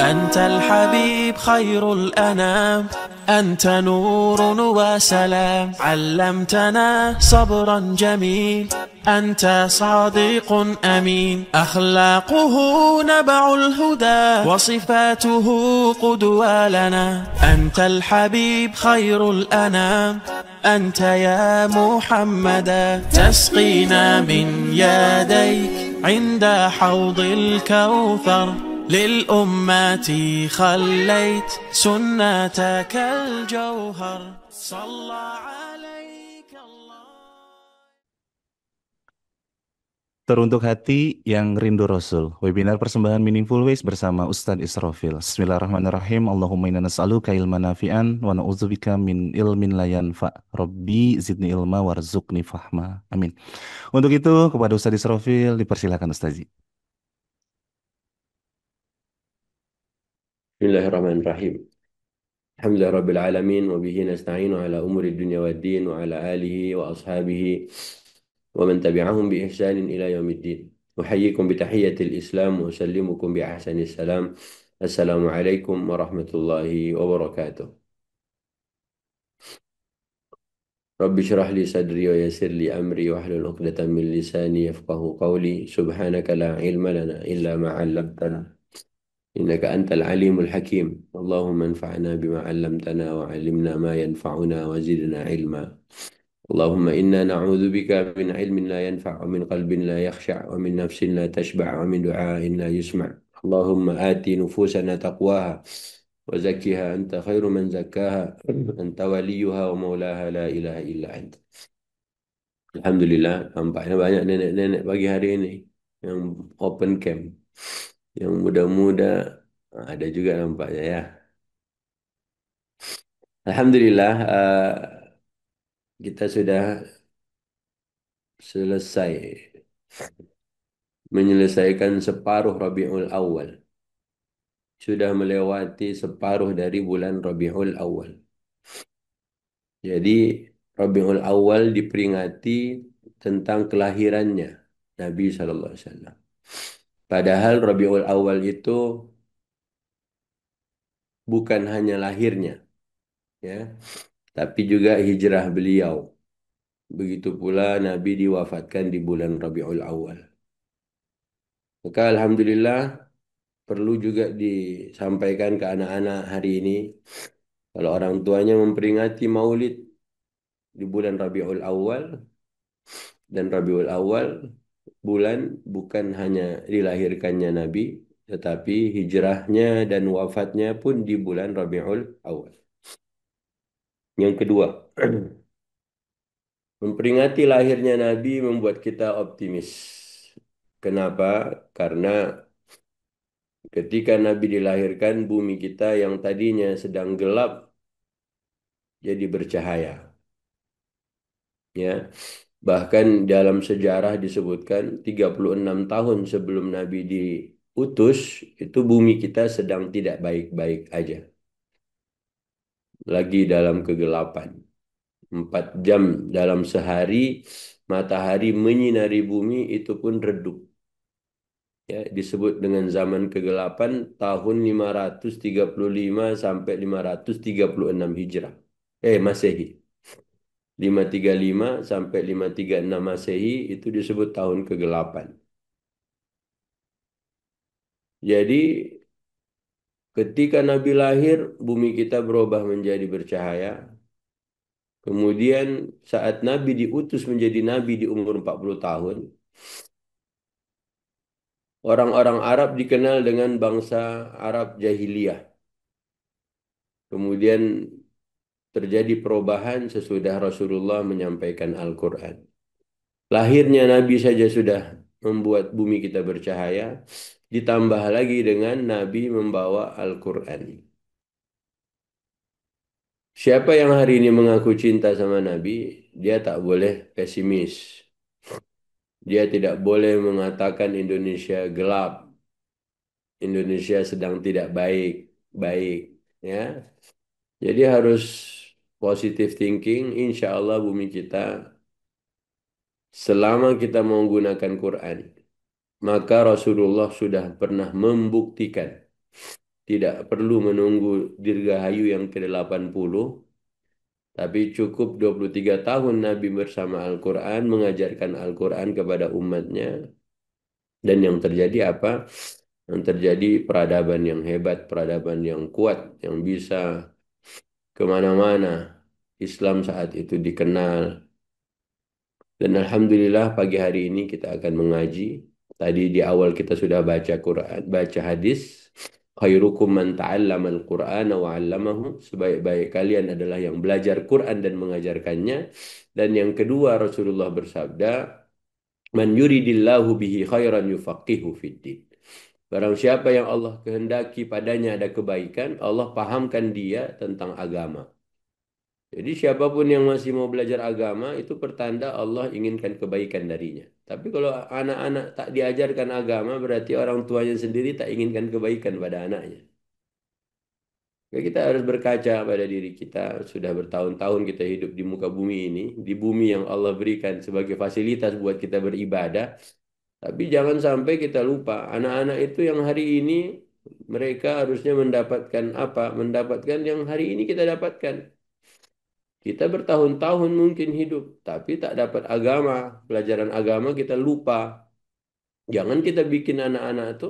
أنت الحبيب خير الأنام، أنت نور وسلام، علمتنا صبرا جميل، أنت صادق أمين، أخلاقه نبع الهدى وصفاته قدوة لنا. أنت الحبيب خير الأنام، أنت يا محمدا، تسقينا من يديك عند حوض الكوثر، للأمة خليت سنتك الجوهر، صلى عليك الله. Teruntuk hati yang rindu Rasul. Webinar persembahan Meaningful Ways bersama Ustadz Israfil. Bismillahirrahmanirrahim. Allahumma inna nas'aluka ilman nafi'an wa na'udzubika min ilmin la yanfa'. Rabbi zidni ilma warzuqni fahma. Amin. Untuk itu kepada Ustadz Israfil dipersilakan Ustazi. بسم الله الرحمن الرحيم. الحمد لله رب العالمين وبه نستعين على أمور الدنيا والدين وعلى آله وأصحابه ومن تبعهم بإحسان إلى يوم الدين. أحييكم بتحية الإسلام وأسلمكم بأحسن السلام. السلام عليكم ورحمة الله وبركاته. رب اشرح لي صدري ويسر لي أمري واحلل عقدة من لساني يفقه قولي. سبحانك لا علم لنا إلا ما علمتنا إنك أنت العليم الحكيم. اللهم انفعنا بما علمتنا وعلمنا ما ينفعنا وزدنا علما. اللهم إنا نعوذ بك من علم لا ينفع ومن قلب لا يخشع ومن نفس لا تشبع ومن دعاء لا يسمع. اللهم آت نفوسنا تقواها وزكها أنت خير من زكاها أنت وليها ومولاها لا إله إلا أنت. Alhamdulillah, nampaknya banyak nenek-nenek pagi hari ini yang open camp. Yang muda-muda ada juga nampaknya ya. Alhamdulillah, kita sudah selesai menyelesaikan separuh Rabiul Awal. Sudah melewati separuh dari bulan Rabiul Awal. Jadi Rabiul Awal diperingati tentang kelahirannya Nabi SAW. Padahal Rabiul Awal itu bukan hanya lahirnya, ya, tapi juga hijrah beliau. Begitu pula Nabi diwafatkan di bulan Rabiul Awal. Maka Alhamdulillah perlu juga disampaikan ke anak-anak hari ini. Kalau orang tuanya memperingati Maulid di bulan Rabiul Awal, dan Rabiul Awal bulan bukan hanya dilahirkannya Nabi, tetapi hijrahnya dan wafatnya pun di bulan Rabiul Awal. Yang kedua, memperingati lahirnya Nabi membuat kita optimis. Kenapa? Karena ketika Nabi dilahirkan, bumi kita yang tadinya sedang gelap jadi bercahaya. Ya, bahkan dalam sejarah disebutkan 36 tahun sebelum Nabi diutus, itu bumi kita sedang tidak baik-baik aja. Lagi dalam kegelapan. 4 jam dalam sehari, matahari menyinari bumi itu pun redup. Ya, disebut dengan zaman kegelapan tahun 535 sampai 536 Hijrah. Masehi. 535 sampai 536 Masehi itu disebut tahun kegelapan. Jadi ketika Nabi lahir, bumi kita berubah menjadi bercahaya. Kemudian saat Nabi diutus menjadi Nabi di umur 40 tahun, orang-orang Arab dikenal dengan bangsa Arab jahiliyah. Kemudian terjadi perubahan sesudah Rasulullah menyampaikan Al-Quran. Lahirnya Nabi saja sudah membuat bumi kita bercahaya, ditambah lagi dengan Nabi membawa Al-Quran. Siapa yang hari ini mengaku cinta sama Nabi, dia tak boleh pesimis. Dia tidak boleh mengatakan Indonesia gelap, Indonesia sedang tidak baik, baik, ya. Jadi harus positive thinking, insya Allah bumi kita, selama kita menggunakan Quran, maka Rasulullah sudah pernah membuktikan Tidak perlu menunggu dirgahayu yang ke-80, tapi cukup 23 tahun Nabi bersama Al-Quran, mengajarkan Al-Quran kepada umatnya. Dan yang terjadi apa? Yang terjadi peradaban yang hebat, peradaban yang kuat, yang bisa kemana-mana. Islam saat itu dikenal. Dan Alhamdulillah pagi hari ini kita akan mengaji. Tadi di awal kita sudah baca Quran, baca hadis. Khairukum man ta'allama al-Qur'ana wa 'allamahu. Sebaik-baik kalian adalah yang belajar Quran dan mengajarkannya. Dan yang kedua Rasulullah bersabda, man yuridillahu bihi khairan yufaqihu fiddin. Barang siapa yang Allah kehendaki padanya ada kebaikan, Allah pahamkan dia tentang agama. Jadi siapapun yang masih mau belajar agama itu pertanda Allah inginkan kebaikan darinya. Tapi kalau anak-anak tak diajarkan agama berarti orang tuanya sendiri tak inginkan kebaikan pada anaknya. Ya, kita harus berkaca pada diri kita. Sudah bertahun-tahun kita hidup di muka bumi ini, di bumi yang Allah berikan sebagai fasilitas buat kita beribadah. Tapi jangan sampai kita lupa anak-anak itu yang hari ini mereka harusnya mendapatkan apa? Mendapatkan yang hari ini kita dapatkan. Kita bertahun-tahun mungkin hidup, tapi tak dapat agama, pelajaran agama kita lupa. Jangan kita bikin anak-anak itu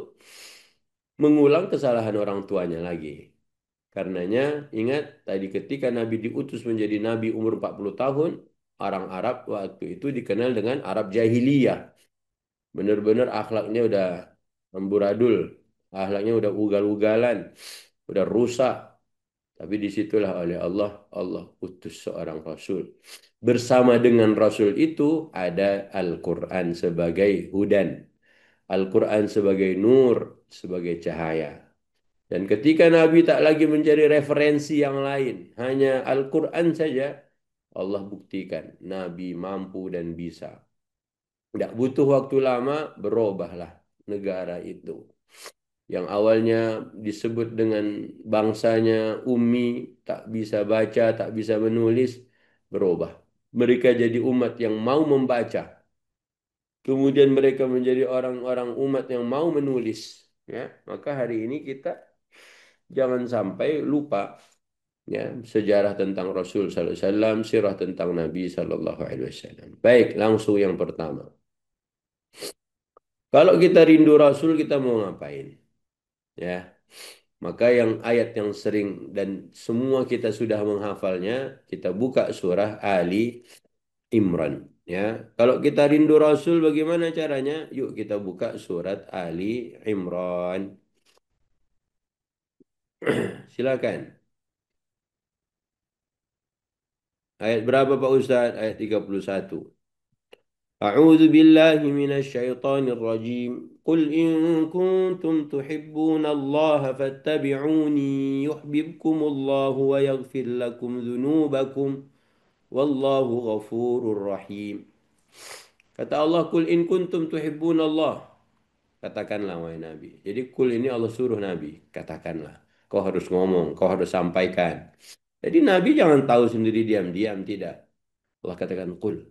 mengulang kesalahan orang tuanya lagi. Karenanya ingat tadi ketika Nabi diutus menjadi Nabi umur 40 tahun, orang Arab waktu itu dikenal dengan Arab Jahiliyah. Benar-benar akhlaknya udah amburadul, akhlaknya udah ugal-ugalan, udah rusak. Tapi disitulah oleh Allah, Allah utus seorang Rasul. Bersama dengan Rasul itu ada Al-Quran sebagai hudan. Al-Quran sebagai nur, sebagai cahaya. Dan ketika Nabi tak lagi mencari referensi yang lain, hanya Al-Quran saja, Allah buktikan Nabi mampu dan bisa. Tidak butuh waktu lama, berubahlah negara itu. Yang awalnya disebut dengan bangsanya ummi, tak bisa baca, tak bisa menulis, berubah. Mereka jadi umat yang mau membaca. Kemudian mereka menjadi orang-orang umat yang mau menulis. Ya, maka hari ini kita jangan sampai lupa ya sejarah tentang Rasul Sallallahu Alaihi Wasallam, sirah tentang Nabi Sallallahu Alaihi Wasallam. Baik, langsung yang pertama. Kalau kita rindu Rasul, kita mau ngapain? Ya, maka yang ayat yang sering dan semua kita sudah menghafalnya, kita buka surah Ali Imran. Ya, kalau kita rindu Rasul, bagaimana caranya? Yuk kita buka surat Ali Imran. Silakan. Ayat berapa Pak Ustadz? Ayat 31. أعوذ بالله من الشيطان الرجيم قل إن كنتم تحبون الله فاتبعوني يحببكم الله ويغفر لكم ذنوبكم والله غفور رحيم. Kata Allah, Kul in kuntum tuhibbun Allah. Katakanlah wahai Nabi. Jadi kul ini Allah suruh Nabi. Katakanlah. Kau harus ngomong, kau harus sampaikan. Jadi Nabi jangan tahu sendiri diam-diam, tidak. Allah katakan kul.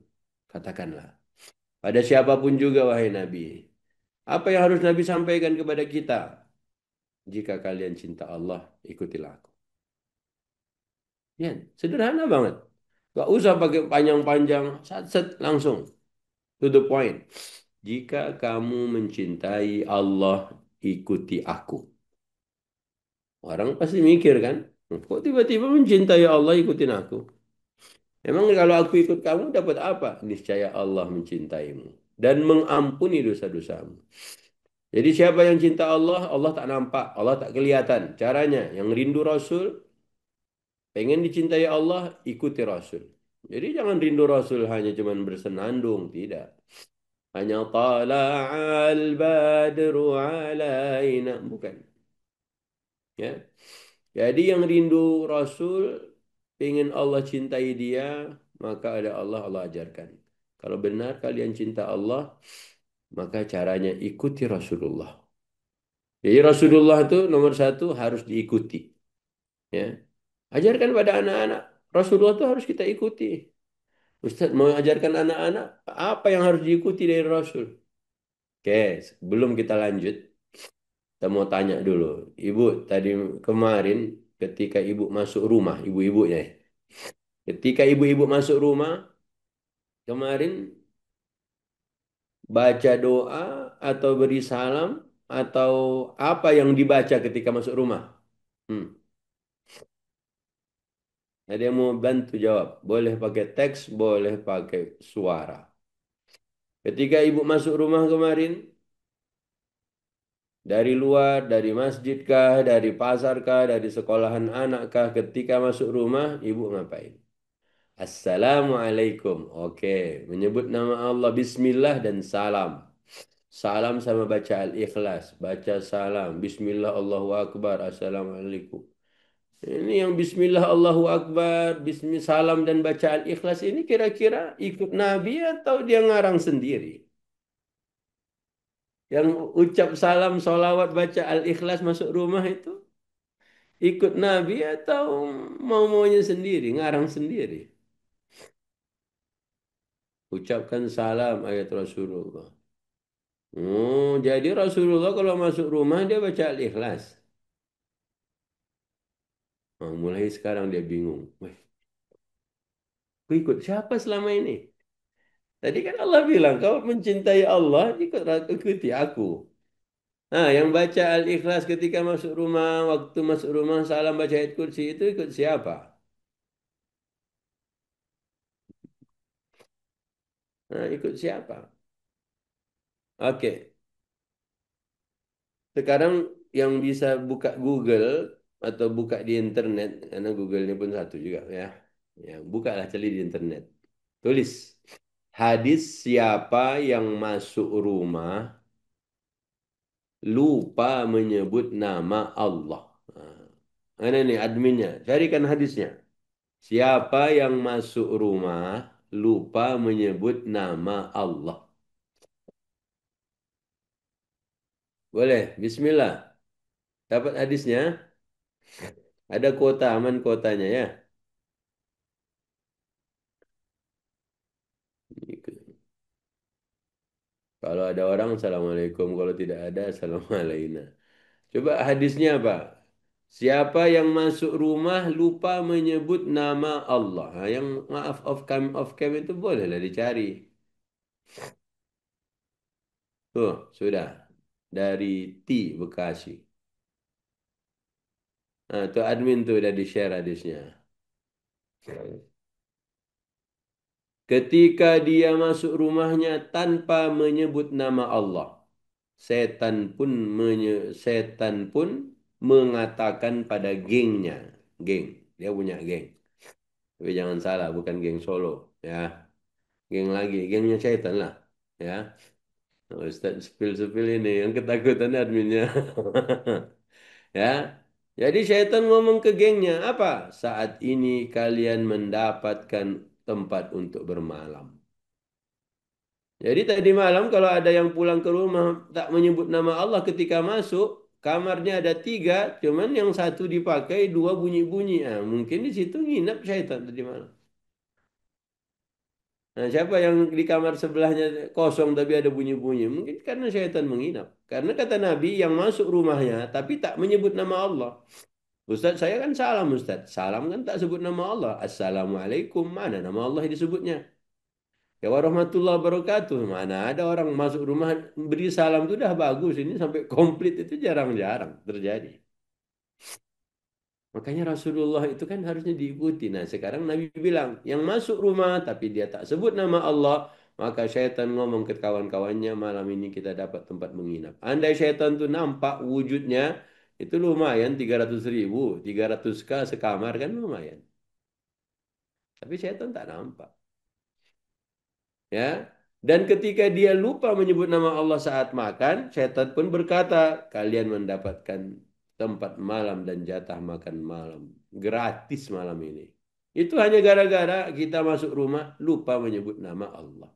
Katakanlah. Pada siapapun juga wahai Nabi. Apa yang harus Nabi sampaikan kepada kita? Jika kalian cinta Allah, ikutilah aku. Ya, sederhana banget. Gak usah pakai panjang-panjang, sat-set langsung to the point. Jika kamu mencintai Allah, ikuti aku. Orang pasti mikir kan, kok tiba-tiba mencintai Allah ikutin aku? Emang kalau aku ikut kamu dapat apa? Niscaya Allah mencintaimu dan mengampuni dosa-dosamu. Jadi siapa yang cinta Allah, Allah tak nampak, Allah tak kelihatan. Caranya, yang rindu Rasul, pengen dicintai Allah, ikuti Rasul. Jadi jangan rindu Rasul hanya cuman bersenandung, tidak. Hanya tala'al badru alaina, bukan. Ya. Jadi yang rindu Rasul, pengen Allah cintai dia, maka ada Allah, Allah ajarkan. Kalau benar kalian cinta Allah, maka caranya ikuti Rasulullah. Jadi Rasulullah itu nomor satu harus diikuti. Ya. Ajarkan pada anak-anak. Rasulullah itu harus kita ikuti. Ustaz mau ajarkan anak-anak apa yang harus diikuti dari Rasul? Oke, sebelum kita lanjut, Kita mau tanya dulu. Ibu, tadi kemarin ketika ibu masuk rumah, ibu-ibunya, ya. Ketika ibu-ibu masuk rumah, kemarin baca doa atau beri salam atau apa yang dibaca ketika masuk rumah? Hmm. Ada yang mau bantu jawab? Boleh pakai teks, boleh pakai suara. Ketika ibu masuk rumah kemarin, dari luar, dari masjid kah, dari pasar kah, dari sekolahan anak kah, ketika masuk rumah, ibu ngapain? Assalamualaikum. Oke, menyebut nama Allah, Bismillah dan salam. Salam sama baca Al-Ikhlas. Baca salam. Bismillah, Allahu Akbar. Assalamualaikum. Ini yang Bismillah, Allahu Akbar. Bismillah, salam dan baca Al-Ikhlas ini kira-kira ikut Nabi atau dia ngarang sendiri? Yang ucap salam, solawat, baca Al-Ikhlas masuk rumah itu ikut Nabi atau mau-maunya sendiri, ngarang sendiri? Ucapkan salam ayat Rasulullah. Oh, jadi Rasulullah kalau masuk rumah dia baca Al-Ikhlas. Oh, mulai sekarang dia bingung. Wih, aku ikut siapa selama ini? Tadi kan Allah bilang, kau mencintai Allah, ikuti aku. Nah, yang baca Al-Ikhlas ketika masuk rumah, waktu masuk rumah, salam baca ayat kursi itu ikut siapa? Nah, ikut siapa? Oke, sekarang yang bisa buka Google atau buka di internet, karena Google ini pun satu juga ya. Ya, bukalah cari di internet. Tulis, hadis siapa yang masuk rumah lupa menyebut nama Allah. Nah, mana nih adminnya? Carikan hadisnya. Siapa yang masuk rumah lupa menyebut nama Allah? Boleh, Bismillah. Dapat hadisnya? Ada kuota, aman kuotanya ya. Kalau ada orang, Assalamualaikum. Kalau tidak ada, Assalamualaikum. Coba hadisnya apa? Siapa yang masuk rumah lupa menyebut nama Allah. Nah, yang maaf off cam itu bolehlah dicari. Tuh, sudah. Dari T Bekasi. Nah, tuh admin tuh udah di-share hadisnya. Ketika dia masuk rumahnya tanpa menyebut nama Allah, setan pun mengatakan pada gengnya, geng, dia punya geng. Tapi jangan salah, bukan geng Solo, ya, geng lagi, gengnya setan lah, ya. Nah, Ustaz sepil-sepil ini yang ketakutan adminnya, ya. Jadi setan ngomong ke gengnya, apa? Saat ini kalian mendapatkan tempat untuk bermalam. Jadi tadi malam kalau ada yang pulang ke rumah tak menyebut nama Allah ketika masuk, kamarnya ada tiga, cuman yang satu dipakai, dua bunyi-bunyi. Ah, mungkin di situ nginap syaitan tadi malam. Nah, siapa yang di kamar sebelahnya kosong tapi ada bunyi-bunyi? Mungkin karena syaitan menginap. Karena kata Nabi yang masuk rumahnya tapi tak menyebut nama Allah. Ustaz, saya kan salam Ustaz. Salam kan tak sebut nama Allah. Assalamualaikum. Mana nama Allah disebutnya? Ya warahmatullahi wabarakatuh. Mana ada orang masuk rumah beri salam itu udah bagus. Ini sampai komplit itu jarang-jarang terjadi. Makanya Rasulullah itu kan harusnya diikuti. Nah sekarang Nabi bilang, yang masuk rumah tapi dia tak sebut nama Allah, maka syaitan ngomong ke kawan-kawannya, malam ini kita dapat tempat menginap. Andai syaitan tuh nampak wujudnya, itu lumayan 300.000, 300K sekamar kan lumayan. Tapi syaitan tak nampak. Ya. Dan ketika dia lupa menyebut nama Allah saat makan, setan pun berkata, kalian mendapatkan tempat malam dan jatah makan malam. Gratis malam ini. Itu hanya gara-gara kita masuk rumah lupa menyebut nama Allah.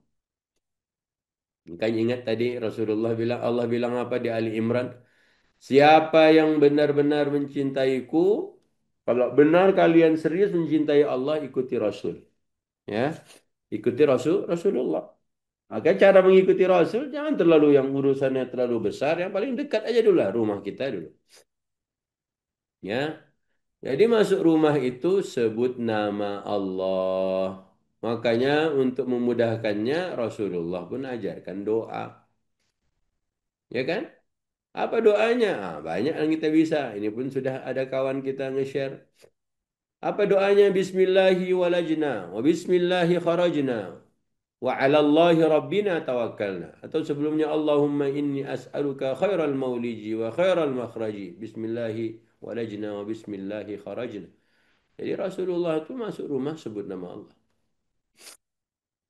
Makanya ingat tadi Rasulullah bilang, Allah bilang apa di Ali Imran? Siapa yang benar-benar mencintaiku, kalau benar kalian serius mencintai Allah, ikuti Rasul. Ya, ikuti Rasulullah. Maka cara mengikuti Rasul jangan terlalu yang urusannya terlalu besar, yang paling dekat aja dulu lah rumah kita dulu. Ya, jadi masuk rumah itu sebut nama Allah. Makanya untuk memudahkannya Rasulullah pun ajarkan doa, ya kan? Apa doanya? Ah, banyak yang kita bisa. Ini pun sudah ada kawan kita nge-share. Apa doanya? Bismillahi walajna, wa bismillahi kharajna, wa 'ala Allahi rabbina tawakkalna. Atau sebelumnya Allahumma inni as'aluka khairal mauliji wa khairal makhraji. Bismillahi walajna wa bismillahi kharajna. Jadi Rasulullah itu masuk rumah sebut nama Allah.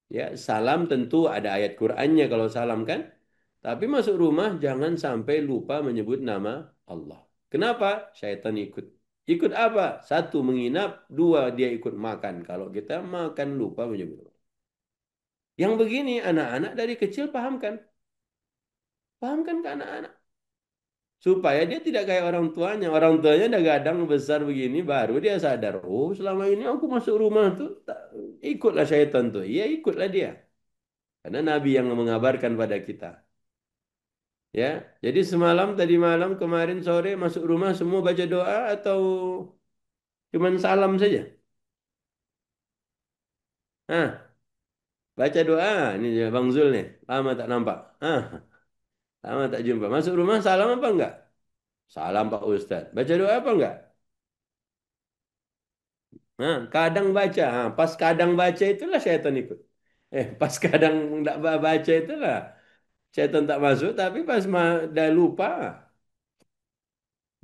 Ya, salam tentu ada ayat Qur'annya kalau salam kan. Tapi masuk rumah jangan sampai lupa menyebut nama Allah. Kenapa? Syaitan ikut. Ikut apa? Satu, menginap. Dua, dia ikut makan. Kalau kita makan lupa menyebut Allah. Yang begini anak-anak dari kecil pahamkan. Pahamkan ke anak-anak. Supaya dia tidak kayak orang tuanya. Orang tuanya udah gadang besar begini baru dia sadar. Oh, selama ini aku masuk rumah tuh ikutlah syaitan tuh. Iya, ikutlah dia. Karena Nabi yang mengabarkan pada kita. Ya, jadi semalam, tadi malam, kemarin sore masuk rumah semua baca doa atau cuman salam saja? Ah, baca doa. Ini dia, Bang Zul nih, lama tak nampak. Ah, lama tak jumpa. Masuk rumah salam apa enggak? Salam Pak Ustadz. Baca doa apa enggak? Nah, kadang baca. Ah, pas kadang baca itulah syaitan ikut. Pas kadang enggak baca itulah syaitan tak masuk. Tapi pas dah lupa,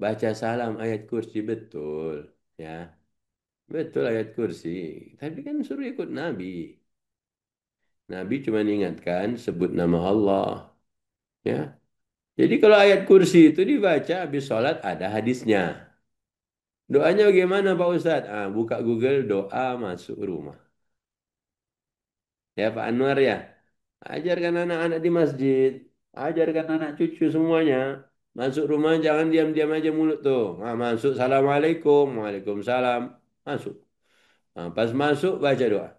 baca salam ayat kursi betul. Ya. Betul ayat kursi. Tapi kan suruh ikut Nabi. Nabi cuma ingatkan sebut nama Allah. Ya. Jadi kalau ayat kursi itu dibaca habis sholat ada hadisnya. Doanya bagaimana Pak Ustadz? Ah, buka Google doa masuk rumah. Ya Pak Anwar ya. Ajarkan anak-anak di masjid. Ajarkan anak cucu semuanya. Masuk rumah jangan diam-diam aja mulut tuh. Nah, masuk Assalamualaikum. Waalaikumsalam. Masuk. Nah, pas masuk baca doa.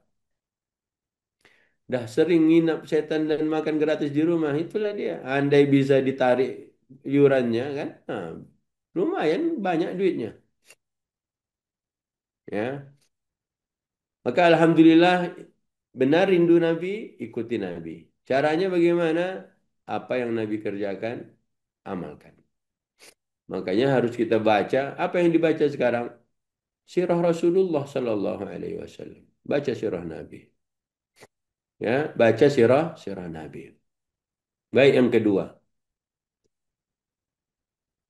Dah sering nginap setan dan makan gratis di rumah, itulah dia. Andai bisa ditarik iurannya kan, nah, lumayan banyak duitnya. Ya, maka alhamdulillah benar rindu Nabi, ikuti Nabi. Caranya bagaimana? Apa yang Nabi kerjakan, amalkan. Makanya harus kita baca. Apa yang dibaca sekarang? Sirah Rasulullah Sallallahu Alaihi Wasallam. Baca sirah Nabi. Ya, baca sirah Nabi. Baik yang kedua.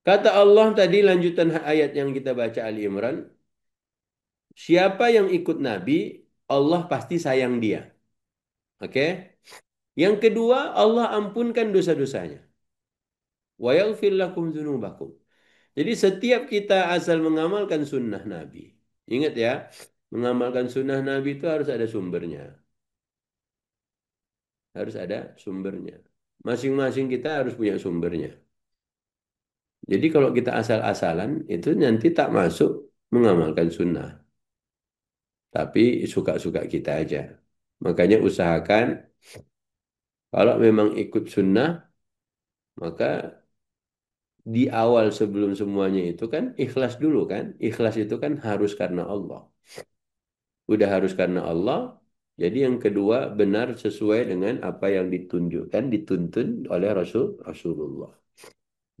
Kata Allah tadi lanjutan ayat yang kita baca Ali Imran, siapa yang ikut Nabi, Allah pasti sayang dia. Oke? Yang kedua, Allah ampunkan dosa-dosanya. Wa yaghfir lakum dzunubakum. Jadi setiap kita asal mengamalkan sunnah Nabi. Ingat ya, mengamalkan sunnah Nabi itu harus ada sumbernya. Harus ada sumbernya. Masing-masing kita harus punya sumbernya. Jadi kalau kita asal-asalan, itu nanti tak masuk mengamalkan sunnah. Tapi suka-suka kita aja. Makanya usahakan kalau memang ikut sunnah, maka di awal sebelum semuanya itu kan ikhlas dulu kan. Ikhlas itu kan harus karena Allah. Udah harus karena Allah. Jadi yang kedua benar sesuai dengan apa yang ditunjukkan, dituntun oleh Rasulullah.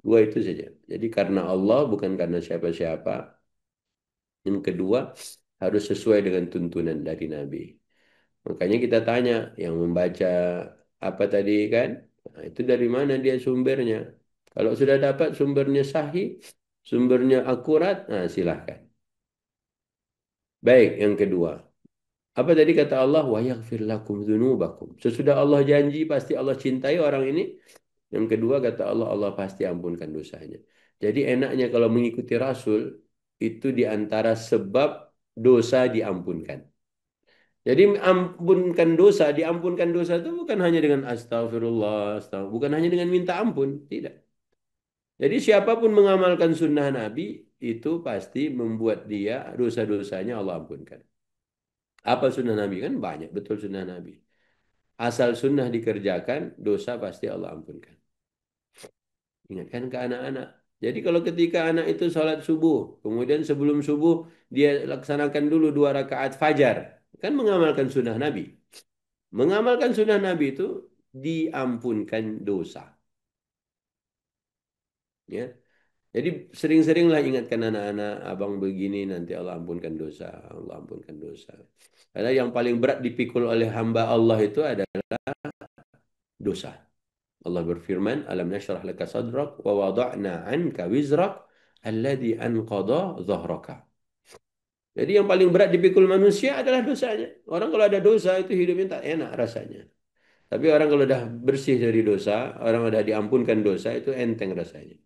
Dua itu saja. Jadi karena Allah bukan karena siapa-siapa. Yang kedua harus sesuai dengan tuntunan dari Nabi. Makanya kita tanya yang membaca apa tadi kan? Nah, itu dari mana dia sumbernya? Kalau sudah dapat sumbernya sahih, sumbernya akurat, nah silahkan. Baik, yang kedua. Apa tadi kata Allah? Wa yaghfir lakum dzunubakum. Sesudah Allah janji pasti Allah cintai orang ini. Yang kedua kata Allah, Allah pasti ampunkan dosanya. Jadi enaknya kalau mengikuti Rasul, itu di antara sebab dosa diampunkan. Jadi ampunkan dosa, diampunkan dosa itu bukan hanya dengan astagfirullah, bukan hanya dengan minta ampun, tidak. Jadi siapapun mengamalkan sunnah Nabi itu pasti membuat dia dosa-dosanya Allah ampunkan. Apa sunnah Nabi kan banyak betul sunnah Nabi. Asal sunnah dikerjakan, dosa pasti Allah ampunkan. Ingatkan ke anak-anak. Jadi kalau ketika anak itu sholat subuh, kemudian sebelum subuh dia laksanakan dulu 2 rakaat fajar, kan mengamalkan sunnah Nabi. Mengamalkan sunnah Nabi itu diampunkan dosa. Ya. Jadi sering-seringlah ingatkan anak-anak, abang begini nanti Allah ampunkan dosa, Allah ampunkan dosa. Karena yang paling berat dipikul oleh hamba Allah itu adalah dosa. Allah berfirman, "Alam nashrah laka sadrak wa wada'na 'anka wizrak alladhi anqadha dhahraka." Jadi yang paling berat dipikul manusia adalah dosanya. Orang kalau ada dosa itu hidupnya tak enak rasanya. Tapi orang kalau dah bersih dari dosa, orang sudah diampunkan dosa itu enteng rasanya.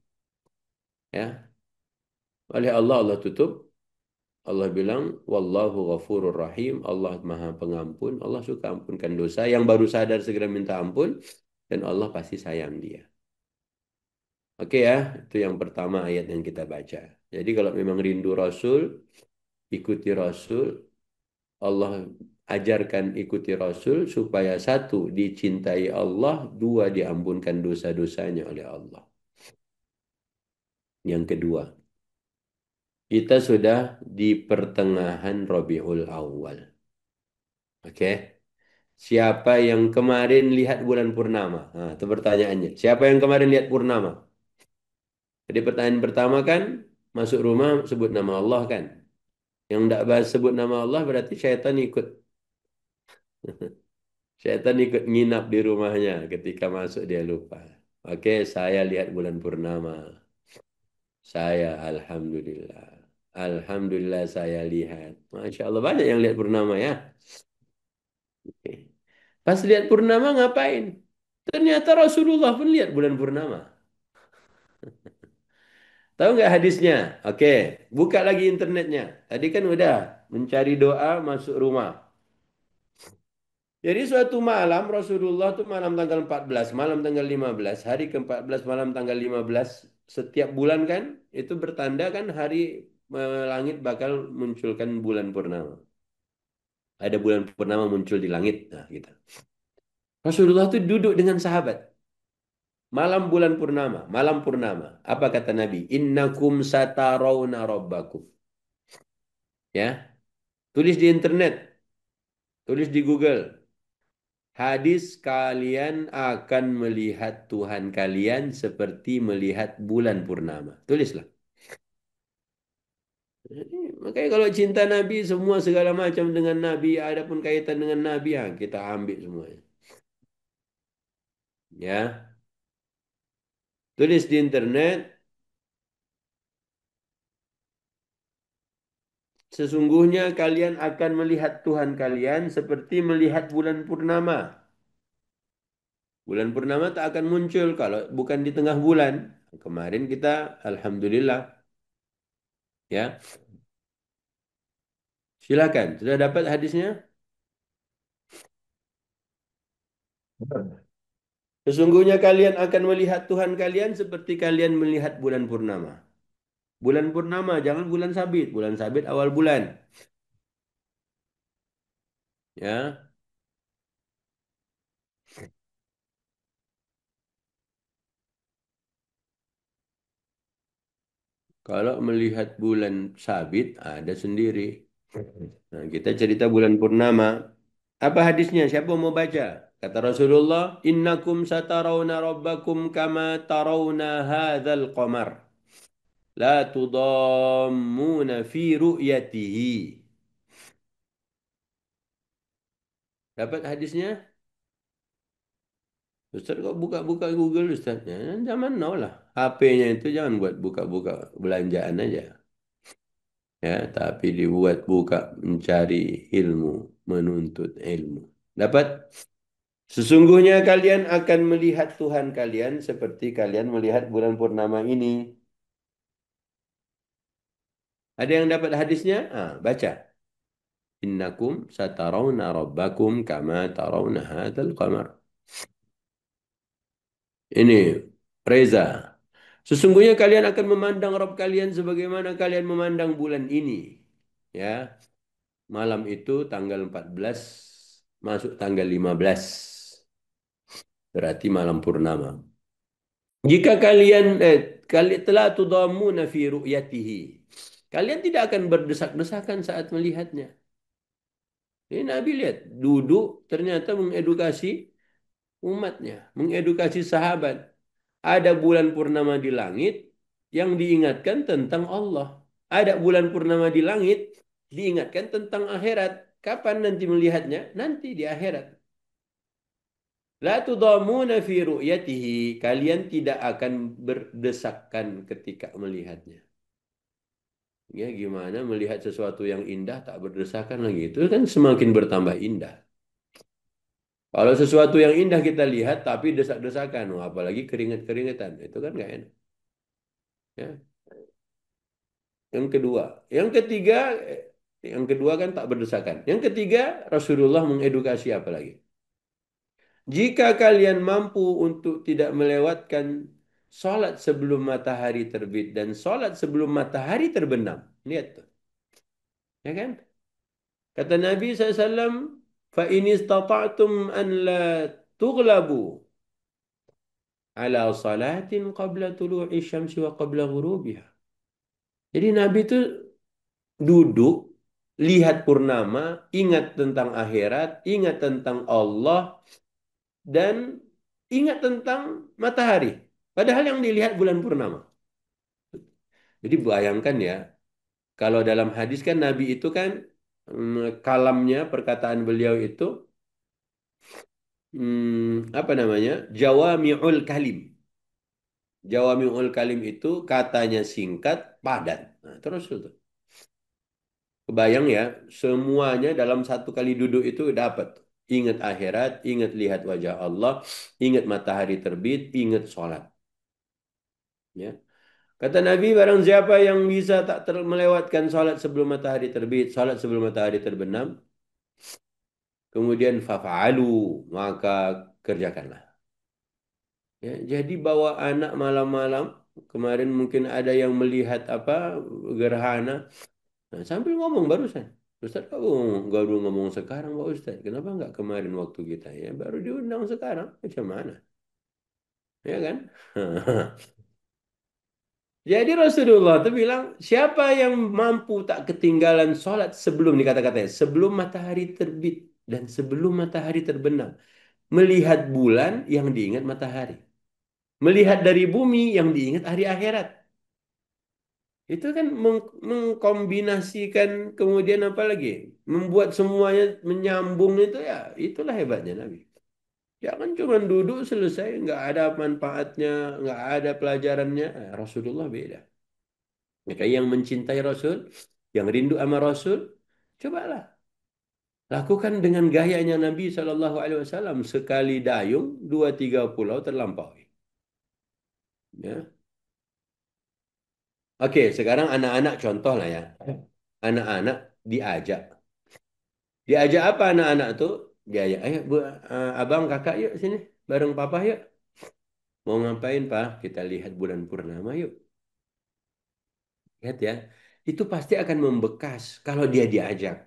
Ya, oleh Allah Allah tutup. Allah bilang, Wallahu ghafurur rahim. Allah maha pengampun. Allah suka ampunkan dosa. Yang baru sadar segera minta ampun. Dan Allah pasti sayang dia. Oke ya, itu yang pertama ayat yang kita baca. Jadi kalau memang rindu Rasul, ikuti Rasul. Allah ajarkan ikuti Rasul supaya satu, dicintai Allah. Dua, diampunkan dosa-dosanya oleh Allah. Yang kedua, kita sudah di pertengahan Rabiul Awal. Oke. Siapa yang kemarin lihat bulan purnama? Nah, itu pertanyaannya. Siapa yang kemarin lihat purnama? Jadi pertanyaan pertama kan, masuk rumah sebut nama Allah kan? Yang tidak bahas sebut nama Allah berarti syaitan ikut. Syaitan ikut nginap di rumahnya ketika masuk dia lupa. Oke, saya lihat bulan purnama. Saya Alhamdulillah. Alhamdulillah saya lihat. Masya Allah banyak yang lihat purnama ya. Oke. Pas lihat purnama ngapain? Ternyata Rasulullah pun lihat bulan purnama. Tahu nggak hadisnya? Oke, buka lagi internetnya. Tadi kan udah mencari doa masuk rumah. Jadi suatu malam Rasulullah tuh malam tanggal 14, malam tanggal 15, hari ke-14 malam tanggal 15 setiap bulan kan itu bertanda kan hari langit bakal munculkan bulan purnama. Ada bulan purnama muncul di langit. Nah, gitu. Rasulullah tuh duduk dengan sahabat. Malam bulan purnama, malam purnama. Apa kata Nabi? Innakum satarawna rabbakum. Ya, tulis di internet, tulis di Google. Hadis kalian akan melihat Tuhan kalian seperti melihat bulan purnama. Tulislah. Jadi, makanya kalau cinta Nabi semua segala macam dengan Nabi, ada pun kaitan dengan Nabi, ya kita ambil semuanya. Ya, tulis di internet. Sesungguhnya kalian akan melihat Tuhan kalian seperti melihat bulan purnama. Bulan purnama tak akan muncul kalau bukan di tengah bulan. Kemarin kita, Alhamdulillah, ya. Silakan, sudah dapat hadisnya? Sesungguhnya kalian akan melihat Tuhan kalian seperti kalian melihat bulan purnama. Bulan purnama, jangan bulan sabit. Bulan sabit awal bulan. Ya, kalau melihat bulan sabit ada sendiri. Nah, kita cerita bulan purnama. Apa hadisnya? Siapa mau baca? Kata Rasulullah, "Innakum satarawna rabbakum kama tarawna hadzal qamar. La tudammuna fi ru'yatihi." Dapat hadisnya? Ustaz kok buka-buka Google Ustaz? Ya, zaman now lah. HP-nya itu jangan buat buka-buka belanjaan aja. Ya, tapi dibuat buka mencari ilmu, menuntut ilmu. Dapat? Sesungguhnya kalian akan melihat Tuhan kalian seperti kalian melihat bulan purnama ini. Ada yang dapat hadisnya? Ah, baca. Innakum satarawna rabbakum kama tarawna hadzal qamar. Ini Reza. Sesungguhnya kalian akan memandang Rabb kalian sebagaimana kalian memandang bulan ini. Ya, malam itu tanggal 14 masuk tanggal 15. berarti malam purnama. Jika kalian telah tudammuna fi ru'yatihi. Kalian tidak akan berdesak-desakan saat melihatnya. Ini Nabi lihat, duduk ternyata mengedukasi umatnya, mengedukasi sahabat. Ada bulan purnama di langit yang diingatkan tentang Allah. Ada bulan purnama di langit diingatkan tentang akhirat. Kapan nanti melihatnya? Nanti di akhirat. La tudamuna fi ru'yatihi. Kalian tidak akan berdesakan ketika melihatnya. Ya, gimana melihat sesuatu yang indah tak berdesakan lagi? Itu kan semakin bertambah indah. Kalau sesuatu yang indah kita lihat tapi desak-desakan, wah, apalagi keringet-keringetan, itu kan nggak enak. Ya. Yang kedua, yang kedua kan tak berdesakan. Yang ketiga, Rasulullah mengedukasi apa lagi? Jika kalian mampu untuk tidak melewatkan sholat sebelum matahari terbit dan sholat sebelum matahari terbenam, lihat tuh, ya kan? Kata Nabi SAW, fa in istata'tum an la tughlabu ala salatin qabla tulu'i syamsi wa qabla ghurubiha. Jadi Nabi itu duduk, lihat purnama, ingat tentang akhirat, ingat tentang Allah, dan ingat tentang matahari. Padahal yang dilihat bulan purnama. Jadi bayangkan ya, kalau dalam hadis kan Nabi itu kan kalamnya, perkataan beliau itu apa namanya? Jawami'ul kalim. Jawami'ul kalim itu katanya singkat, padat. Nah, terus itu. Kebayang ya, semuanya dalam satu kali duduk itu dapat. Ingat akhirat, ingat lihat wajah Allah, ingat matahari terbit, ingat sholat. Ya. Kata Nabi, barang siapa yang bisa tak melewatkan sholat sebelum matahari terbit, sholat sebelum matahari terbenam, kemudian fafa'alu, maka kerjakanlah. Ya, jadi bawa anak malam-malam, kemarin mungkin ada yang melihat apa gerhana, nah, sambil ngomong barusan. Ustaz, kamu baru ngomong sekarang, Pak Ustaz. Kenapa nggak kemarin waktu kita ya? Baru diundang sekarang. Macam mana? Ya kan? Jadi Rasulullah itu bilang, siapa yang mampu tak ketinggalan sholat sebelum, nih kata-katanya, sebelum matahari terbit dan sebelum matahari terbenam. Melihat bulan yang diingat matahari. Melihat dari bumi yang diingat hari akhirat. Itu kan mengkombinasikan kemudian apa lagi? Membuat semuanya menyambung itu ya, itulah hebatnya Nabi. Jangan cuma duduk selesai, nggak ada manfaatnya, nggak ada pelajarannya. Rasulullah beda. Maka yang mencintai Rasul, yang rindu sama Rasul, cobalah. Lakukan dengan gayanya Nabi SAW. Sekali dayung, dua tiga pulau terlampaui. Ya. Oke, sekarang anak-anak contoh lah ya. Anak-anak diajak. Diajak apa anak-anak tuh? Diajak, ayo bu, abang kakak yuk sini. Bareng papa yuk. Mau ngapain pak? Kita lihat bulan purnama yuk. Lihat ya. Itu pasti akan membekas kalau dia diajak.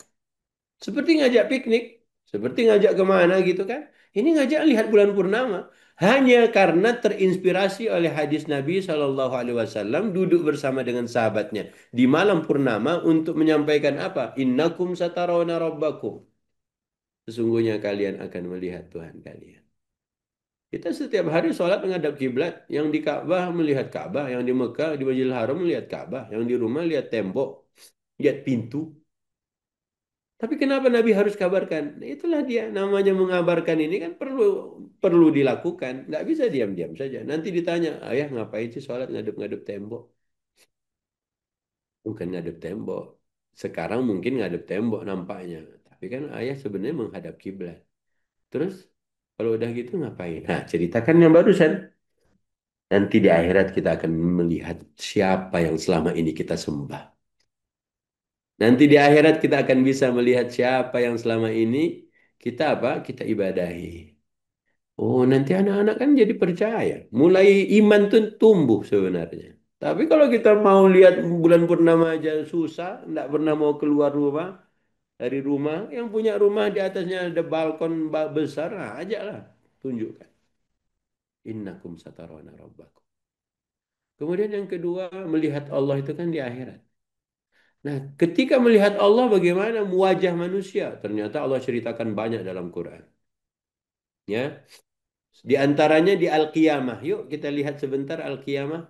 Seperti ngajak piknik. Seperti ngajak kemana gitu kan. Ini ngajak lihat bulan purnama. Hanya karena terinspirasi oleh hadis Nabi SAW duduk bersama dengan sahabatnya di malam purnama untuk menyampaikan apa? Innakum satarawna rabbakum. Sesungguhnya kalian akan melihat Tuhan kalian. Kita setiap hari sholat menghadap kiblat. Yang di Ka'bah melihat Ka'bah. Yang di Mekah, di Masjidil Haram melihat Ka'bah. Yang di rumah lihat tembok. Lihat pintu. Tapi kenapa Nabi harus kabarkan? Nah, itulah dia. Namanya mengabarkan ini kan perlu perlu dilakukan. Nggak bisa diam-diam saja. Nanti ditanya, ayah ngapain sih sholat ngadep-ngadep tembok? Bukan ngadep tembok. Sekarang mungkin ngadep tembok nampaknya. Tapi kan ayah sebenarnya menghadap kiblat. Terus kalau udah gitu ngapain? Nah, ceritakan yang barusan. Nanti di akhirat kita akan melihat siapa yang selama ini kita sembah. Nanti di akhirat kita akan bisa melihat siapa yang selama ini kita apa? Kita ibadahi. Oh, nanti anak-anak kan jadi percaya. Mulai iman tuh tumbuh sebenarnya. Tapi kalau kita mau lihat bulan purnama aja susah, enggak pernah mau keluar rumah, dari rumah, yang punya rumah di atasnya ada balkon besar, nah, ajaklah, tunjukkan. Innakum satarawna rabbakum. Kemudian yang kedua, melihat Allah itu kan di akhirat. Nah, ketika melihat Allah bagaimana wajah manusia? Ternyata Allah ceritakan banyak dalam Quran. Ya, di antaranya di Al-Qiyamah. Yuk kita lihat sebentar Al-Qiyamah.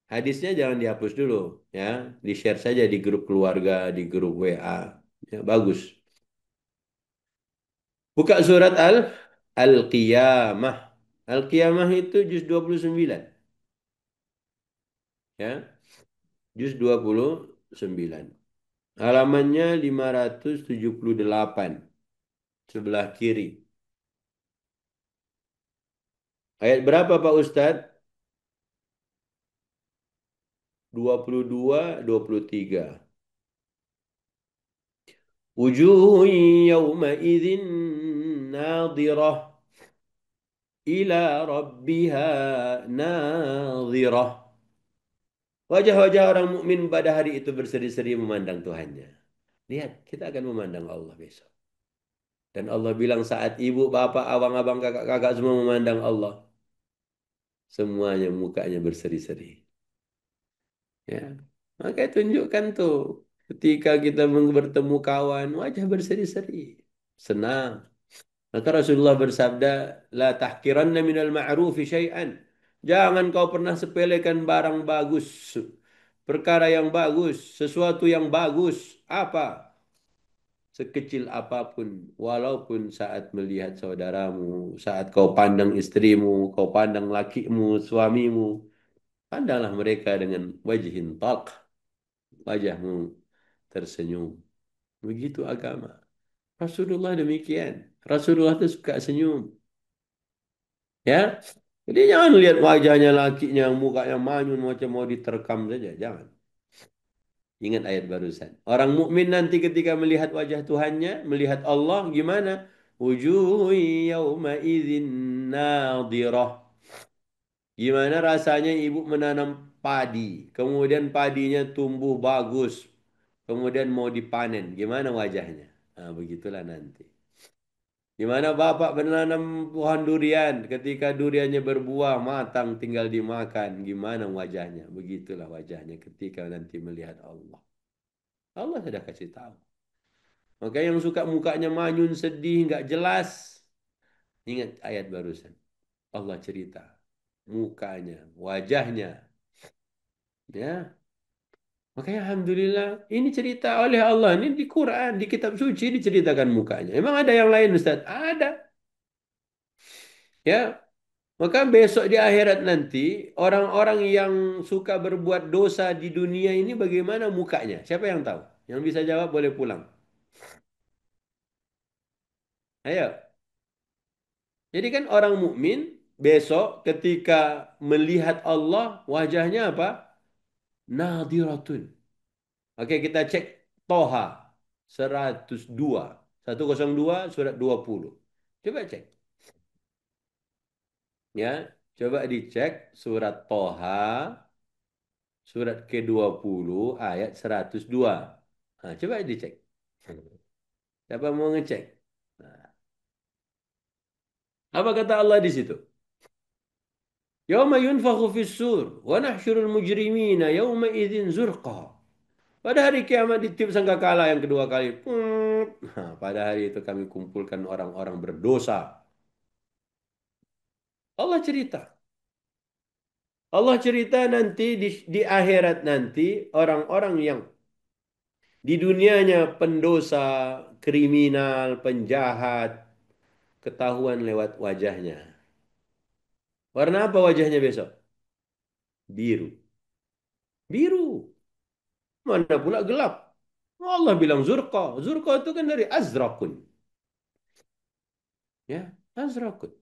Hadisnya jangan dihapus dulu, ya. Di-share saja di grup keluarga, di grup WA. Ya, bagus. Buka surat Al-Qiyamah. Al-Qiyamah itu juz 29, ya. Juz 29. Halamannya 578, sebelah kiri. Ayat berapa Pak Ustadz? 22, 23. Wujuhun yawmaidhin nadhirah ila rabbiha nadhirah. Wajah-wajah orang mukmin pada hari itu berseri-seri memandang Tuhannya. Lihat, kita akan memandang Allah besok. Dan Allah bilang saat ibu, bapak, abang-abang, kakak-kakak semua memandang Allah. Semuanya mukanya berseri-seri. Ya. Maka tunjukkan tuh. Ketika kita bertemu kawan, wajah berseri-seri. Senang. Maka Rasulullah bersabda, La tahkiranna minal ma'rufi syai'an. Jangan kau pernah sepelekan barang bagus. Perkara yang bagus. Sesuatu yang bagus. Apa? Sekecil apapun, walaupun saat melihat saudaramu, saat kau pandang istrimu, kau pandang lakimu, suamimu, pandanglah mereka dengan wajhin talq, wajahmu tersenyum. Begitu agama. Rasulullah demikian. Rasulullah itu suka senyum. Ya, jadi jangan lihat wajahnya lakinya, mukanya manyun macam mau diterkam saja, jangan. Ingat ayat barusan. Orang mukmin nanti ketika melihat wajah Tuhannya, melihat Allah gimana? Wujuh yauma idzin nadhirah. Gimana rasanya ibu menanam padi, kemudian padinya tumbuh bagus, kemudian mau dipanen, gimana wajahnya? Nah, begitulah nanti. Gimana bapak menanam pohon durian, ketika duriannya berbuah, matang, tinggal dimakan, gimana wajahnya? Begitulah wajahnya ketika nanti melihat Allah. Allah sudah kasih tahu. Maka yang suka mukanya manyun, sedih, nggak jelas. Ingat ayat barusan. Allah cerita. Mukanya, wajahnya. Ya. Makanya Alhamdulillah. Ini cerita oleh Allah. Ini di Quran, di kitab suci diceritakan mukanya. Emang ada yang lain Ustaz? Ada. Ya. Maka besok di akhirat nanti, orang-orang yang suka berbuat dosa di dunia ini bagaimana mukanya? Siapa yang tahu? Yang bisa jawab boleh pulang. Ayo. Jadi kan orang mukmin besok ketika melihat Allah wajahnya apa? Nadiratun. Oke, kita cek Toha 102. 102 surat 20. Coba cek. Ya, coba dicek surat Toha surat ke-20 ayat 102. Nah, coba dicek. Siapa mau ngecek? Nah, apa kata Allah di situ? Yauma yunfakhu fis-sur wa nahsyurul mujrimina yauma idzin zurqa. Pada hari kiamat ditiup sangkakala yang kedua kali. Nah, pada hari itu kami kumpulkan orang-orang berdosa. Allah cerita. Allah cerita nanti di akhirat nanti orang-orang yang di dunianya pendosa, kriminal, penjahat, ketahuan lewat wajahnya. Warna apa wajahnya besok? Biru. Biru. Mana pula gelap. Allah bilang zurqa. Zurqa itu kan dari azrakun. Ya, azrakun.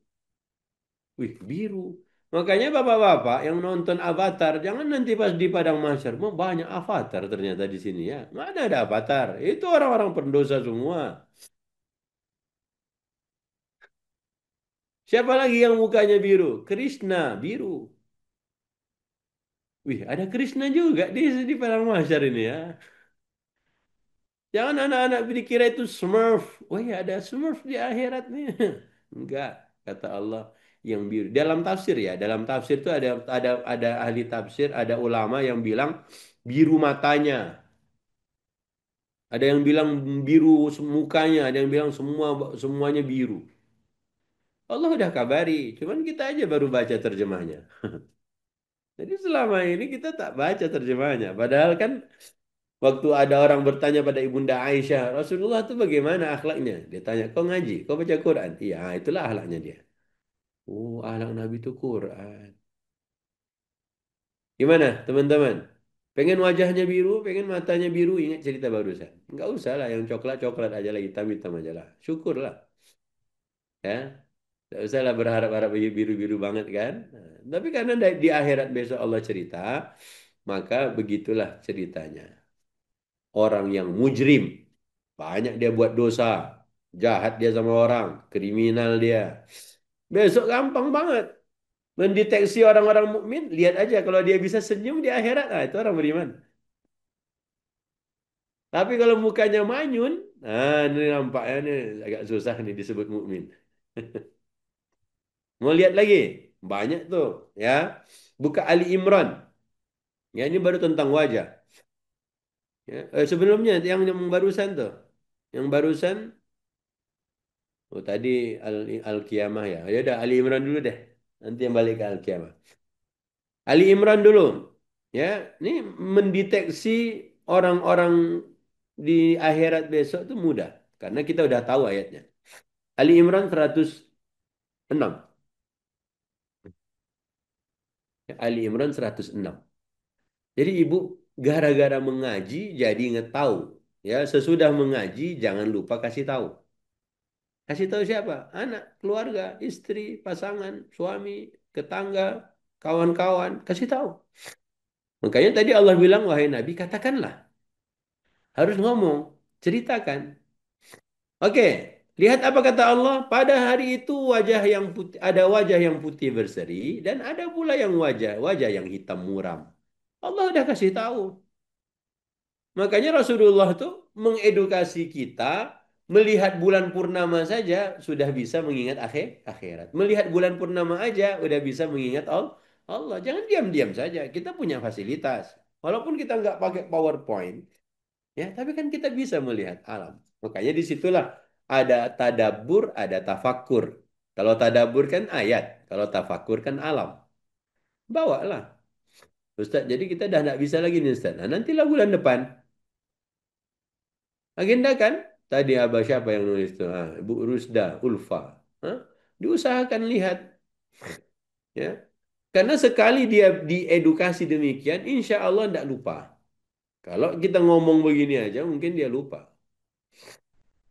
Wih, biru. Makanya bapak-bapak yang nonton Avatar, jangan nanti pas di padang mahsyar, mau banyak Avatar ternyata di sini ya. Mana ada Avatar? Itu orang-orang pendosa semua. Siapa lagi yang mukanya biru? Krishna, biru. Wih, ada Krishna juga di padang mahsyar ini ya. Jangan anak-anak dikira itu Smurf. Wih, ada Smurf di akhirat nih. Enggak, kata Allah. yang biru. Dalam tafsir ya, dalam tafsir itu ada ahli tafsir, ada ulama yang bilang biru matanya, ada yang bilang biru mukanya, ada yang bilang semuanya biru. Allah udah kabari, cuman kita aja baru baca terjemahnya. Jadi selama ini kita tak baca terjemahnya. Padahal kan waktu ada orang bertanya pada Ibunda Aisyah, Rasulullah itu bagaimana akhlaknya? Dia tanya, kau ngaji, kau baca Quran? Iya, itulah akhlaknya dia. Oh, akhlak Nabi itu Quran. Gimana, teman-teman? Pengen wajahnya biru, pengen matanya biru, ingat cerita barusan. Enggak usah lah, yang coklat-coklat aja lah, hitam-hitam aja lah. Syukurlah, ya. Enggak usah lah berharap-harap biru-biru banget kan. Nah, tapi karena di akhirat besok Allah cerita, maka begitulah ceritanya. Orang yang mujrim, banyak dia buat dosa, jahat dia sama orang, kriminal dia. Besok gampang banget mendeteksi orang-orang mukmin. Lihat aja kalau dia bisa senyum di akhirat, nah itu orang beriman. Tapi kalau mukanya manyun, nah ini nampaknya ini agak susah nih disebut mukmin. Mau lihat lagi? Banyak tuh, ya. Buka Ali Imran. Ya ini baru tentang wajah. Ya. Sebelumnya yang barusan tuh. Yang barusan oh tadi Al-Qiyamah ya. Ya udah Ali Imran dulu deh. Nanti yang balik ke Al-Qiyamah. Ali Imran dulu. Ya, ini mendeteksi orang-orang di akhirat besok itu mudah karena kita udah tahu ayatnya. Ali Imran 106. Ya, Ali Imran 106. Jadi ibu gara-gara mengaji jadi ingat tahu. Ya, sesudah mengaji jangan lupa kasih tahu. Kasih tahu siapa? Anak, keluarga, istri, pasangan, suami, tetangga, kawan-kawan. Kasih tahu. Makanya tadi Allah bilang, wahai Nabi, katakanlah. Harus ngomong, ceritakan. Oke, lihat apa kata Allah. Pada hari itu wajah yang putih, ada wajah yang putih berseri dan ada pula yang wajah yang hitam muram. Allah udah kasih tahu. Makanya Rasulullah tuh mengedukasi kita melihat bulan purnama saja sudah bisa mengingat akhirat. Melihat bulan purnama aja udah bisa mengingat Allah. Jangan diam-diam saja. Kita punya fasilitas. Walaupun kita nggak pakai PowerPoint, ya, tapi kan kita bisa melihat alam. Makanya disitulah ada tadabur, ada tafakur. Kalau tadabur kan ayat, kalau tafakur kan alam. Bawalah, Ustaz. Jadi kita dah nggak bisa lagi nih Ustaz. Nah, nantilah bulan depan. Agenda kan? Tadi Abah siapa yang nulis tuh? Ah, Bu Rusda, Ulfa. Hah? Diusahakan lihat, ya. Karena sekali dia diedukasi demikian, insya Allah tidak lupa. Kalau kita ngomong begini aja, mungkin dia lupa.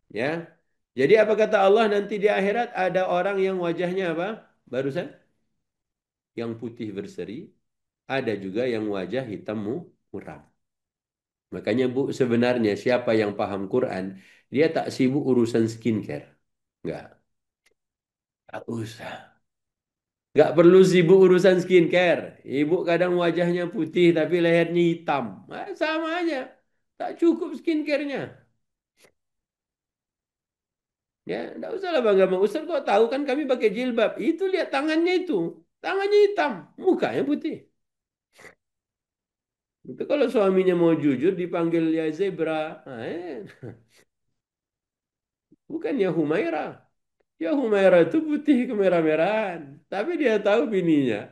Ya. Jadi apa kata Allah nanti di akhirat ada orang yang wajahnya apa? Barusan yang putih berseri, ada juga yang wajah hitam muram. Makanya Bu, sebenarnya siapa yang paham Quran, dia tak sibuk urusan skincare. Enggak, enggak usah. Enggak perlu sibuk urusan skincare. Ibu kadang wajahnya putih tapi lehernya hitam. Nah, sama aja. Tak cukup skincare-nya. Ya, enggak usah lah bangga sama Ustaz kok tahu kan kami pakai jilbab. Itu lihat tangannya itu. Tangannya hitam, mukanya putih. Itu kalau suaminya mau jujur dipanggil ya zebra. Nah, bukan ya Humaira. Ya Humaira itu putih kemerah-merahan. Tapi dia tahu bininya.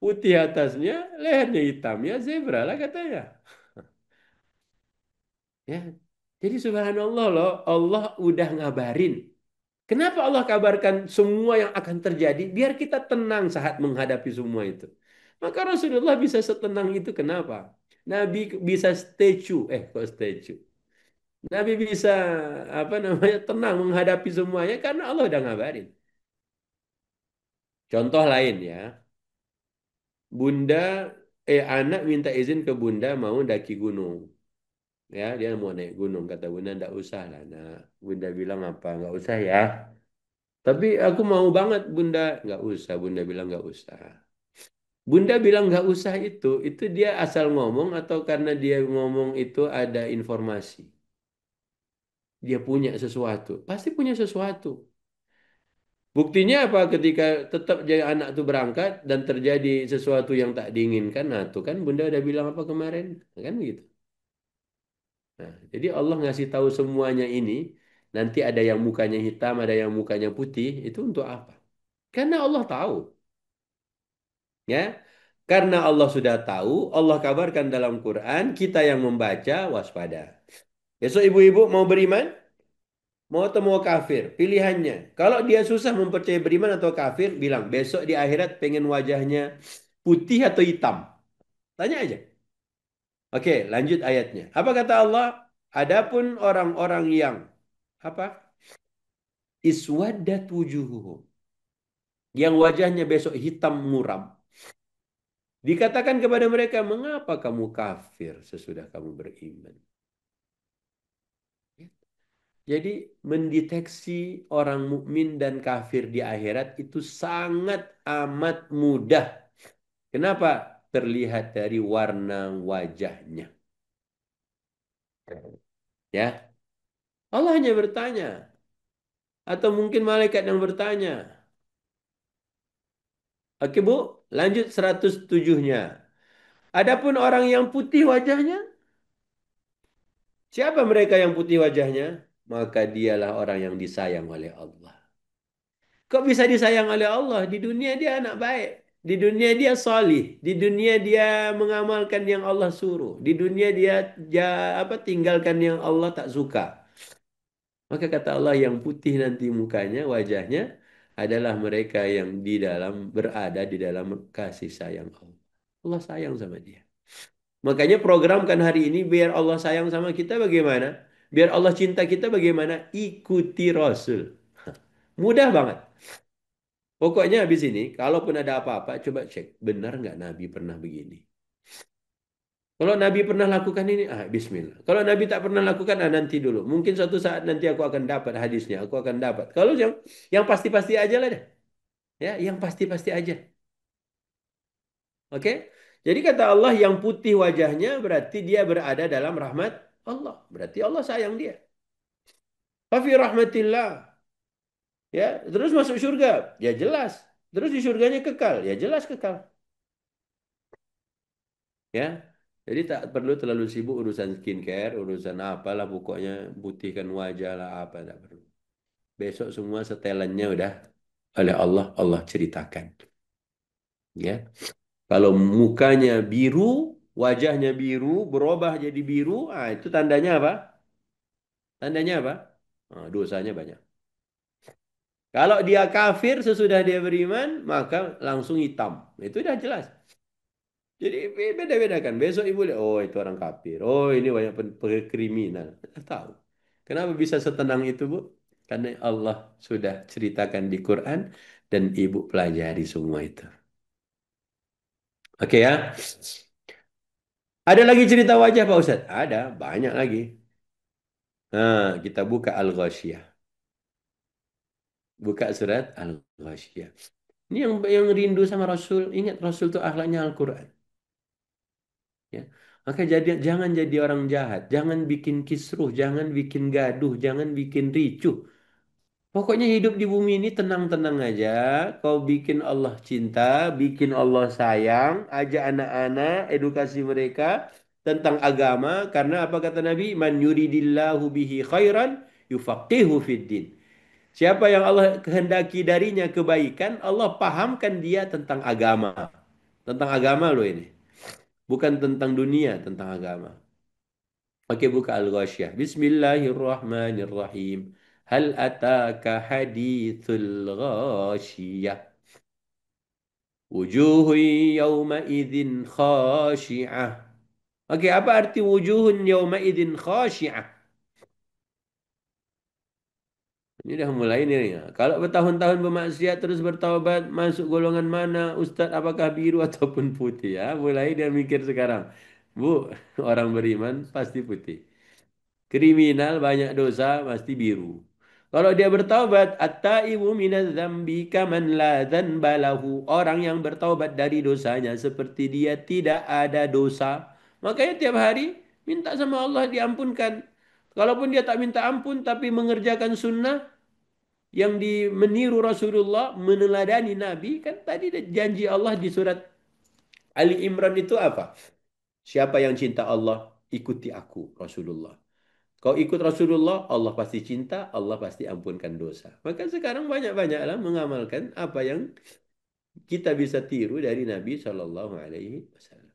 Putih atasnya, lehernya hitam. Ya zebra lah katanya. Ya. Jadi subhanallah loh, Allah udah ngabarin. Kenapa Allah kabarkan semua yang akan terjadi? Biar kita tenang saat menghadapi semua itu. Maka Rasulullah bisa setenang itu kenapa? Nabi bisa kok statue? Nabi bisa apa namanya tenang menghadapi semuanya karena Allah udah ngabarin. Contoh lain ya, bunda anak minta izin ke bunda mau daki gunung. Ya, dia mau naik gunung. Kata bunda, ndak usah lah. Nah, bunda bilang apa? Nggak usah ya. Tapi aku mau banget bunda. Nggak usah, bunda bilang nggak usah. Bunda bilang nggak usah itu dia asal ngomong atau karena dia ngomong itu ada informasi. Dia punya sesuatu. Pasti punya sesuatu. Buktinya apa ketika tetap jadi anak itu berangkat dan terjadi sesuatu yang tak diinginkan. Nah, tuh kan Bunda udah bilang apa kemarin? Kan gitu. Nah, jadi Allah ngasih tahu semuanya ini, nanti ada yang mukanya hitam, ada yang mukanya putih, itu untuk apa? Karena Allah tahu, ya. Karena Allah sudah tahu, Allah kabarkan dalam Quran, kita yang membaca waspada. Besok ibu-ibu mau beriman, mau atau mau kafir, pilihannya. Kalau dia susah mempercayai beriman atau kafir, bilang besok di akhirat pengen wajahnya putih atau hitam. Tanya aja. Oke, lanjut ayatnya. Apa kata Allah? Adapun orang-orang yang apa? Iswaddat wujuhuhum. Yang wajahnya besok hitam muram. Dikatakan kepada mereka, mengapa kamu kafir sesudah kamu beriman? Jadi mendeteksi orang mukmin dan kafir di akhirat itu sangat amat mudah. Kenapa? Terlihat dari warna wajahnya. Ya, Allah hanya bertanya. Atau mungkin malaikat yang bertanya. Oke Bu, lanjut 107-nya. Adapun orang yang putih wajahnya, siapa mereka yang putih wajahnya? Maka dialah orang yang disayang oleh Allah. Kok bisa disayang oleh Allah? Di dunia dia anak baik. Di dunia dia salih. Di dunia dia mengamalkan yang Allah suruh. Di dunia dia tinggalkan yang Allah tak suka. Maka kata Allah yang putih nanti mukanya, wajahnya adalah mereka yang berada di dalam kasih sayang Allah. Allah sayang sama dia. Makanya programkan hari ini biar Allah sayang sama kita bagaimana? Biar Allah cinta kita bagaimana? Ikuti Rasul. Mudah banget. Pokoknya habis ini, kalaupun ada apa-apa, coba cek. Benar nggak Nabi pernah begini? Kalau Nabi pernah lakukan ini, bismillah. Kalau Nabi tak pernah lakukan, nanti dulu. Mungkin suatu saat nanti aku akan dapat hadisnya. Aku akan dapat. Kalau yang pasti-pasti aja lah deh. Ya, yang pasti-pasti aja. Oke? Jadi kata Allah yang putih wajahnya berarti dia berada dalam rahmat Allah. Berarti Allah sayang dia. Fafi rahmatillah. Ya, terus masuk surga. Ya jelas. Terus di surganya kekal. Ya jelas kekal. Ya. Jadi tak perlu terlalu sibuk urusan skincare, urusan apalah pokoknya putihkan wajah lah apa tak perlu. Besok semua setelannya udah oleh Allah Allah ceritakan. Ya. Kalau mukanya biru, wajahnya biru, berubah jadi biru, itu tandanya apa? Tandanya apa? Dosanya banyak. Kalau dia kafir sesudah dia beriman, maka langsung hitam. Itu udah jelas. Jadi beda-beda kan. Besok ibu lihat, oh itu orang kafir. Oh ini banyak kriminal. Tahu. Kenapa bisa setenang itu, Bu? Karena Allah sudah ceritakan di Quran dan ibu pelajari semua itu. Oke ya. Ada lagi cerita wajah Pak Ustadz? Ada, banyak lagi. Nah, kita buka Al-Ghasyiyah. Buka surat Al-Ghasyiyah. Ini yang rindu sama Rasul. Ingat Rasul itu akhlaknya Al-Quran. Ya. Maka jangan jadi orang jahat. Jangan bikin kisruh. Jangan bikin gaduh. Jangan bikin ricuh. Pokoknya hidup di bumi ini tenang-tenang aja. Kau bikin Allah cinta. Bikin Allah sayang. Ajak anak-anak. Edukasi mereka tentang agama. Karena apa kata Nabi? Man yuridillahu bihi khairan yufaqihu fid din. Siapa yang Allah kehendaki darinya kebaikan, Allah pahamkan dia tentang agama. Tentang agama loh ini. Bukan tentang dunia, tentang agama. Oke, buka Al-Ghasyiyah. Bismillahirrahmanirrahim. Hal ataka hadithul ghasyiyah. Wujuhun yawma idzin khashi'ah. Oke, apa arti wujuhun yawma idzin khashi'ah? Ini udah mulai nih. Ya. Kalau bertahun-tahun bermaksiat terus bertaubat, masuk golongan mana? Ustadz apakah biru ataupun putih ya? Mulai dia mikir sekarang. Bu, orang beriman pasti putih. Kriminal banyak dosa pasti biru. Kalau dia bertaubat, at-taibu minadz-dzambi kaman la dzanba lahu. Orang yang bertaubat dari dosanya seperti dia tidak ada dosa. Makanya tiap hari minta sama Allah diampunkan. Kalaupun dia tak minta ampun tapi mengerjakan sunnah, yang meniru Rasulullah, meneladani Nabi, kan tadi ada janji Allah di surat Ali Imran itu apa? Siapa yang cinta Allah, ikuti aku, Rasulullah. Kau ikut Rasulullah, Allah pasti cinta, Allah pasti ampunkan dosa. Maka sekarang banyak-banyaklah mengamalkan apa yang kita bisa tiru dari Nabi Shallallahu Alaihi Wasallam.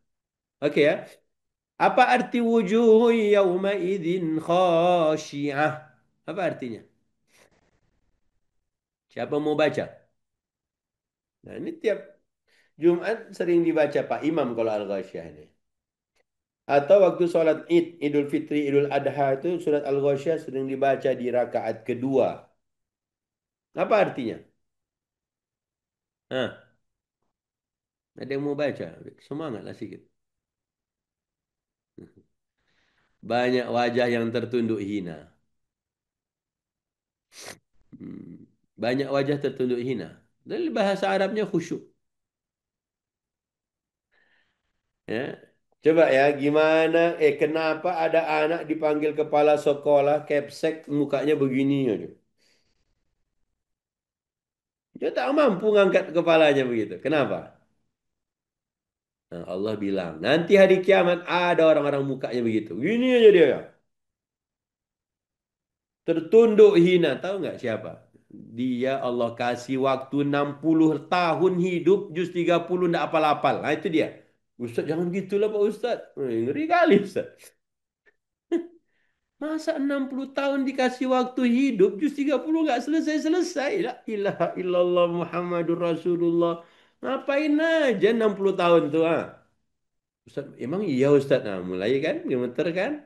Oke ya. Apa arti wujuhu yawma idzin khashi'ah? Apa artinya? Siapa mau baca? Nah, ini tiap Jumat sering dibaca Pak Imam kalau Al-Ghasyiyah ini. Atau waktu sholat Id, Idul Fitri, Idul Adha itu surat Al-Ghasyiyah sering dibaca di rakaat kedua. Apa artinya? Nah, ada yang mau baca? Semangatlah sedikit. Banyak wajah yang tertunduk hina. Hmm. Banyak wajah tertunduk hina. Dan bahasa Arabnya khusyuk. Ya. Coba ya, gimana? Kenapa ada anak dipanggil kepala sekolah, kepsek, mukanya begini aja. Dia tak mampu ngangkat kepalanya begitu. Kenapa? Nah, Allah bilang, nanti hari kiamat ada orang-orang mukanya begitu. Gini aja dia. Tertunduk hina. Tahu nggak siapa? Dia Allah kasih waktu 60 tahun hidup, juz 30 nggak apal-apal. Nah itu dia. Ustaz jangan gitulah Pak Ustaz. Ngeri kali Ustaz. Masa 60 tahun dikasih waktu hidup, juz 30 nggak selesai-selesai. La ilaha illallah Muhammadur Rasulullah. Ngapain aja 60 tahun tuh? Ah? Ustaz, emang iya Ustaz? Nah, mulai kan, gemeter kan?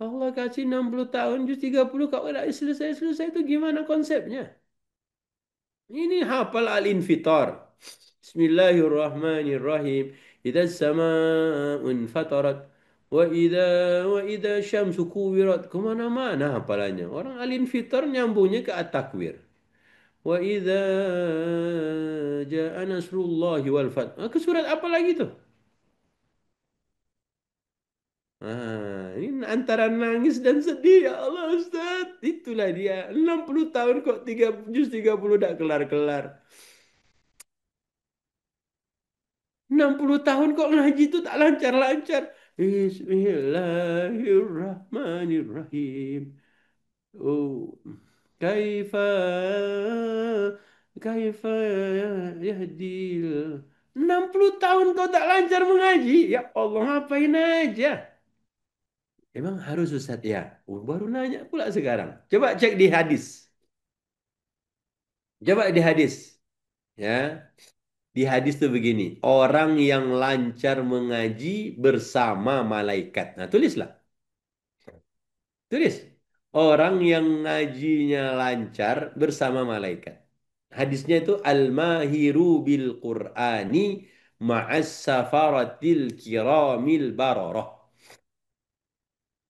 Allah kasih 60 tahun, juz 30 kok nggak selesai-selesai itu gimana konsepnya? Ini hafal al-infitar. Bismillahirrahmanirrahim. Idza sama'un fatarat wa idza syamsu kuwirat. Kemana-mana hafalannya. Orang al-infitar nyambungnya ke at-takwir. Wa idza jaa nasrullahi wal fath. Ke surat apa lagi tuh? Ini antara nangis dan sedih ya Allah Ustaz. Itulah dia. 60 tahun kok juz 30 udah kelar-kelar. 60 tahun kok ngaji itu tak lancar-lancar. Bismillahirrahmanirrahim. Oh, kaifa kaifa yahdil. 60 tahun kau tak lancar mengaji. Ya Allah, ngapain aja? Emang harus Ustaz ya? Baru nanya pula sekarang. Coba cek di hadis. Coba di hadis. Ya, di hadis tuh begini. Orang yang lancar mengaji bersama malaikat. Nah, tulislah. Tulis. Orang yang ngajinya lancar bersama malaikat. Hadisnya itu al-mahiru bil Qur'ani ma'as safaratil kiramil bararah.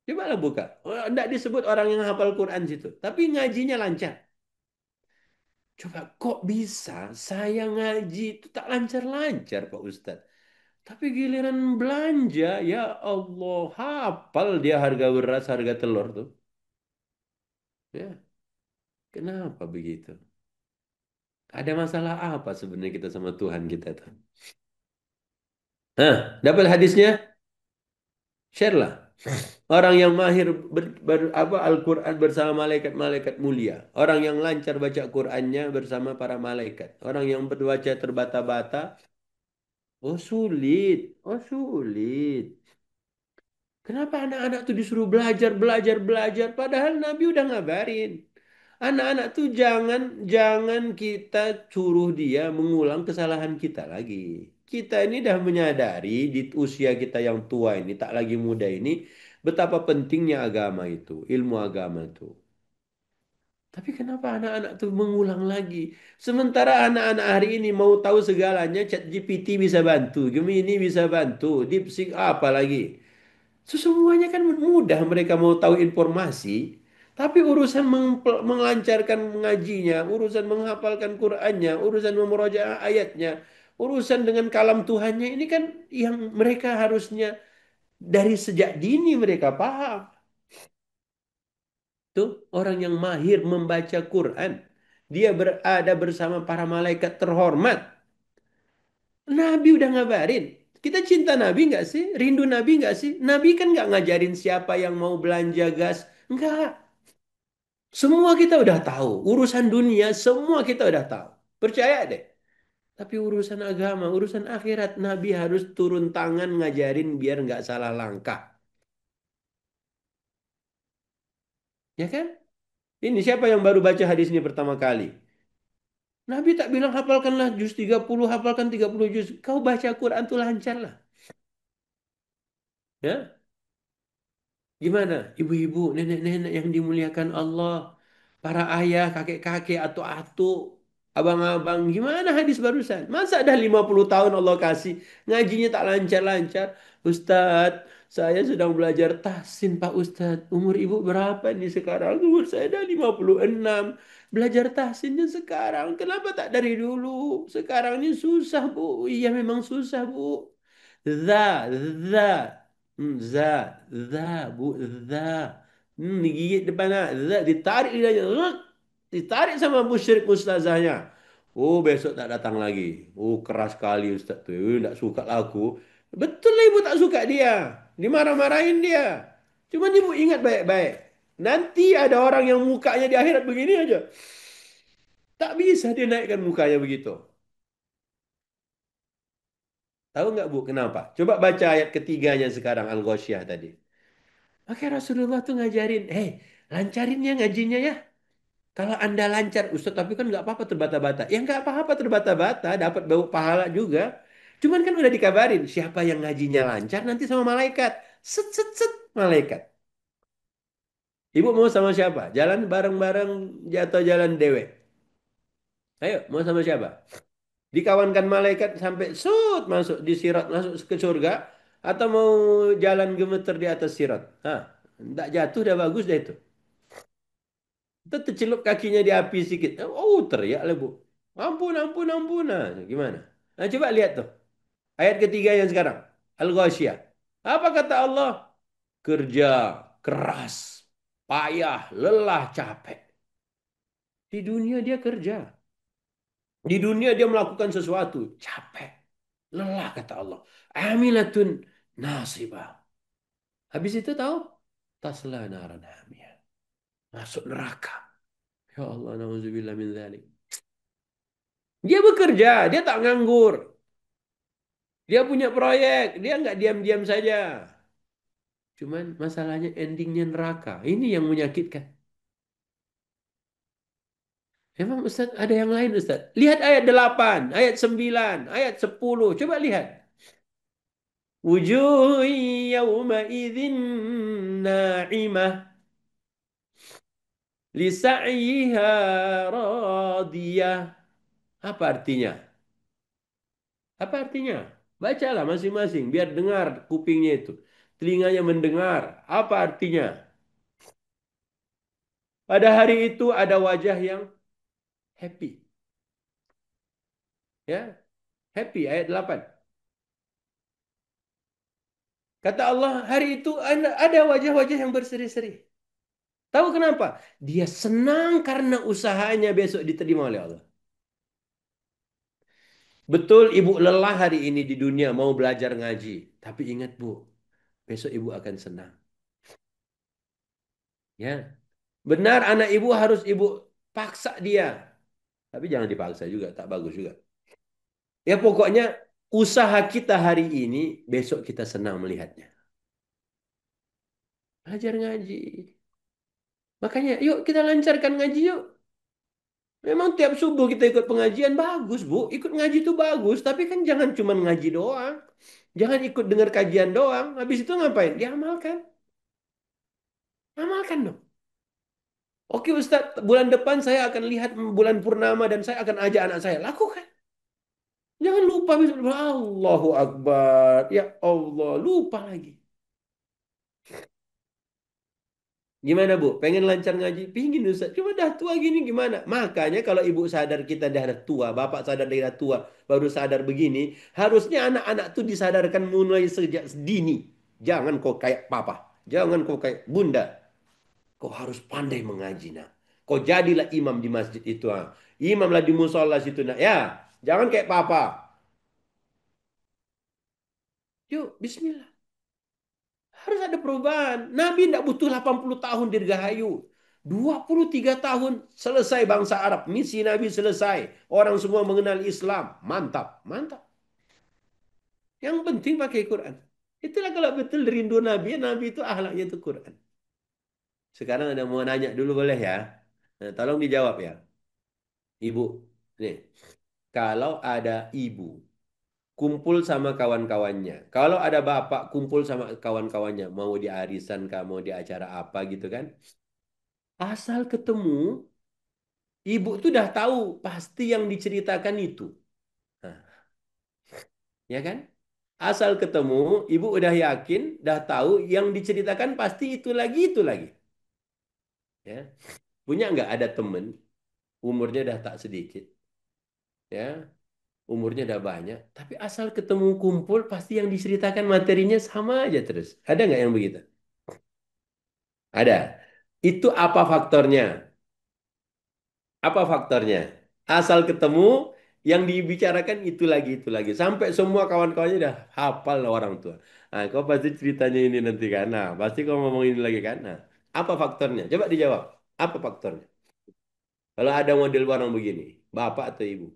Coba lah buka. Oh, tidak disebut orang yang hafal Quran situ. Tapi ngajinya lancar. Coba kok bisa saya ngaji itu tak lancar-lancar Pak Ustadz. Tapi giliran belanja, ya Allah, hafal dia harga beras, harga telur tuh. Ya, kenapa begitu? Ada masalah apa sebenarnya kita sama Tuhan kita tuh? Dapat hadisnya? Share lah. Orang yang mahir Al-Quran bersama malaikat-malaikat mulia. Orang yang lancar baca Qurannya bersama para malaikat. Orang yang berbaca terbata-bata. Oh sulit. Oh sulit. Kenapa anak-anak tuh disuruh belajar, belajar, belajar? Padahal Nabi udah ngabarin. Anak-anak tuh jangan jangan kita suruh dia mengulang kesalahan kita lagi. Kita ini dah menyadari di usia kita yang tua ini, tak lagi muda ini, betapa pentingnya agama itu, ilmu agama itu. Tapi kenapa anak-anak tuh mengulang lagi? Sementara anak-anak hari ini mau tahu segalanya, ChatGPT bisa bantu, Gemini bisa bantu, DeepSeek apa lagi? Semuanya kan mudah mereka mau tahu informasi, tapi urusan melancarkan mengajinya, urusan menghafalkan Qur'annya, urusan memurojaah ayatnya, urusan dengan kalam Tuhannya ini kan yang mereka harusnya dari sejak dini mereka paham. Tuh orang yang mahir membaca Quran. Dia berada bersama para malaikat terhormat. Nabi udah ngabarin. Kita cinta Nabi nggak sih? Rindu Nabi nggak sih? Nabi kan nggak ngajarin siapa yang mau belanja gas. Nggak. Semua kita udah tahu. Urusan dunia semua kita udah tahu. Percaya deh. Tapi urusan agama, urusan akhirat, Nabi harus turun tangan ngajarin biar nggak salah langkah. Ya kan? Ini siapa yang baru baca hadis ini pertama kali? Nabi tak bilang hafalkanlah juz 30, hafalkan 30 juz. Kau baca Quran tuh lancar lah. Ya, gimana? Ibu-ibu, nenek-nenek yang dimuliakan Allah, para ayah, kakek-kakek, atau atuk, abang-abang, gimana hadis barusan? Masa dah 50 tahun Allah kasih, ngajinya tak lancar-lancar? Ustadz, saya sedang belajar tahsin Pak Ustadz. Umur ibu berapa nih sekarang? Umur saya dah 56. Belajar tahsinnya sekarang. Kenapa tak dari dulu? Sekarang ini susah, Bu. Iya memang susah, Bu. Za, za. Za, za, bu, za. Digigit depannya, za, ditarik lidahnya, ditarik sama musyrik ustazahnya. Oh, besok tak datang lagi. Oh, keras sekali ustaz tuh. Tidak suka aku. Betul lah ibu tak suka dia. Dimarah-marahin dia. Cuman ibu ingat baik-baik. Nanti ada orang yang mukanya di akhirat begini aja. Tak bisa dia naikkan mukanya begitu. Tahu nggak Bu kenapa? Coba baca ayat ketiganya sekarang Al-Ghasyiyah tadi. Oke Rasulullah tuh ngajarin, lancarin ya ngajinya ya. Kalau Anda lancar, Ustaz, tapi kan nggak apa-apa terbata-bata. Ya nggak apa-apa terbata-bata, dapat bau pahala juga. Cuman kan udah dikabarin, siapa yang ngajinya lancar nanti sama malaikat. Set, set, set, malaikat. Ibu mau sama siapa? Jalan bareng-bareng atau jalan dewe? Ayo, mau sama siapa? Dikawankan malaikat sampai sut masuk di sirat, masuk ke surga. Atau mau jalan gemeter di atas sirat? Hah, nggak jatuh udah bagus deh itu. Kita tercelup kakinya di api sedikit. Oh, teriak lah, Bu. Ampun, ampun, ampun. Nah, gimana? Nah, coba lihat tuh. Ayat ketiga yang sekarang. Al-Ghasyiyah. Apa kata Allah? Kerja, keras, payah, lelah, capek. Di dunia dia kerja. Di dunia dia melakukan sesuatu. Capek. Lelah kata Allah. Amilatun nasibah. Habis itu tahu? Tasla naran hamiyah. Masuk neraka. Ya Allah, na'udzubillah min dzalik. Dia bekerja, dia tak nganggur. Dia punya proyek, dia nggak diam-diam saja. Cuman masalahnya endingnya neraka. Ini yang menyakitkan. Emang Ustaz ada yang lain Ustaz? Lihat ayat 8, ayat 9, ayat 10. Coba lihat. Wujuh yawma idzin na'imah lisa'yiha radiyah. Apa artinya? Apa artinya? Bacalah masing-masing biar dengar kupingnya itu. Telinganya mendengar. Apa artinya? Pada hari itu ada wajah yang happy. Ya, happy ayat 8. Kata Allah, hari itu ada wajah-wajah yang berseri-seri. Tahu kenapa? Dia senang karena usahanya besok diterima oleh Allah. Betul ibu lelah hari ini di dunia mau belajar ngaji. Tapi ingat Bu, besok ibu akan senang. Ya, benar anak ibu harus ibu paksa dia. Tapi jangan dipaksa juga, tak bagus juga. Ya pokoknya usaha kita hari ini, besok kita senang melihatnya. Belajar ngaji. Makanya yuk kita lancarkan ngaji yuk. Memang tiap subuh kita ikut pengajian bagus, Bu. Ikut ngaji itu bagus, tapi kan jangan cuma ngaji doang. Jangan ikut dengar kajian doang. Habis itu ngapain? Diamalkan. Amalkan dong. Oke Ustaz, bulan depan saya akan lihat bulan purnama dan saya akan ajak anak saya. Lakukan. Jangan lupa besok. Allahu Akbar. Ya Allah, lupa lagi. Gimana Bu? Pengen lancar ngaji? Pingin Ustaz. Cuma dah tua gini gimana? Makanya kalau ibu sadar kita dah tua, bapak sadar dia dah tua, baru sadar begini, harusnya anak-anak tuh disadarkan mulai sejak dini. Jangan kau kayak papa. Jangan kau kayak bunda. Kau harus pandai mengaji nak. Kau jadilah imam di masjid itu. Ah. Imamlah di musola situ. Nah, ya, jangan kayak papa. Yuk, bismillah. Harus ada perubahan. Nabi tidak butuh 80 tahun dirgahayu. 23 tahun selesai bangsa Arab. Misi Nabi selesai. Orang semua mengenal Islam. Mantap, mantap. Yang penting pakai Quran. Itulah kalau betul rindu Nabi, Nabi itu akhlaknya itu Quran. Sekarang ada mau nanya dulu boleh ya? Nah, tolong dijawab ya. Ibu, nih, kalau ada ibu kumpul sama kawan-kawannya. Kalau ada bapak kumpul sama kawan-kawannya, mau di arisan kah, mau di acara apa gitu kan? Asal ketemu, ibu tuh udah tahu pasti yang diceritakan itu. Nah, ya kan? Asal ketemu, ibu udah yakin, udah tahu yang diceritakan pasti itu lagi, itu lagi. Ya. Punya nggak ada temen, umurnya udah tak sedikit, ya, umurnya udah banyak, tapi asal ketemu kumpul pasti yang diceritakan materinya sama aja terus. Ada nggak yang begitu? Ada. Itu apa faktornya? Apa faktornya? Asal ketemu, yang dibicarakan itu lagi, itu lagi. Sampai semua kawan-kawannya udah hafal lah orang tua. Nah, kau pasti ceritanya ini nanti kan. Nah, pasti kau ngomong ini lagi kan. Nah, apa faktornya? Coba dijawab. Apa faktornya? Kalau ada model orang begini, bapak atau ibu?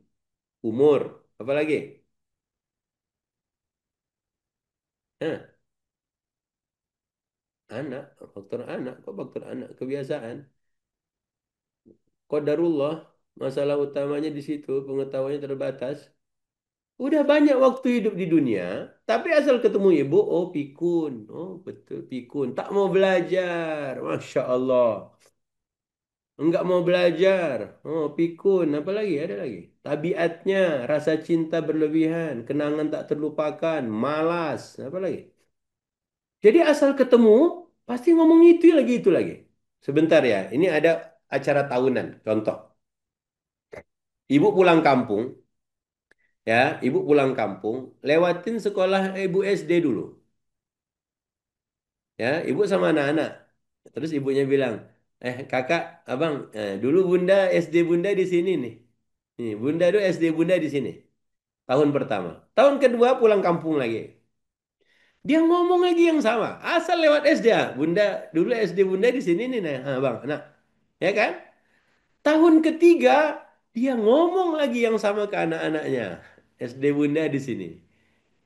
Umur, apa lagi? Nah, anak, faktor anak. Kok faktor anak? Kebiasaan. Qadarullah, masalah utamanya di situ, pengetahuannya terbatas. Udah banyak waktu hidup di dunia, tapi asal ketemu ibu, oh pikun. Oh betul pikun. Tak mau belajar. Masya Allah. Enggak mau belajar. Oh pikun. Apa lagi? Ada lagi. Tabiatnya, rasa cinta berlebihan. Kenangan tak terlupakan. Malas. Apa lagi? Jadi asal ketemu, pasti ngomong itu lagi, itu lagi. Sebentar ya, ini ada acara tahunan. Contoh. Ibu pulang kampung, ya, ibu pulang kampung, lewatin sekolah ibu SD dulu. Ya, ibu sama anak-anak. Terus ibunya bilang, kakak, abang, dulu bunda SD bunda di sini nih. Nih, bunda dulu SD bunda di sini. Tahun pertama. Tahun kedua pulang kampung lagi. Dia ngomong lagi yang sama. Asal lewat SD. Ah. Bunda, dulu SD bunda di sini nih, nah, bang. Nah, ya kan? Tahun ketiga, dia ngomong lagi yang sama ke anak-anaknya. SD bunda di sini.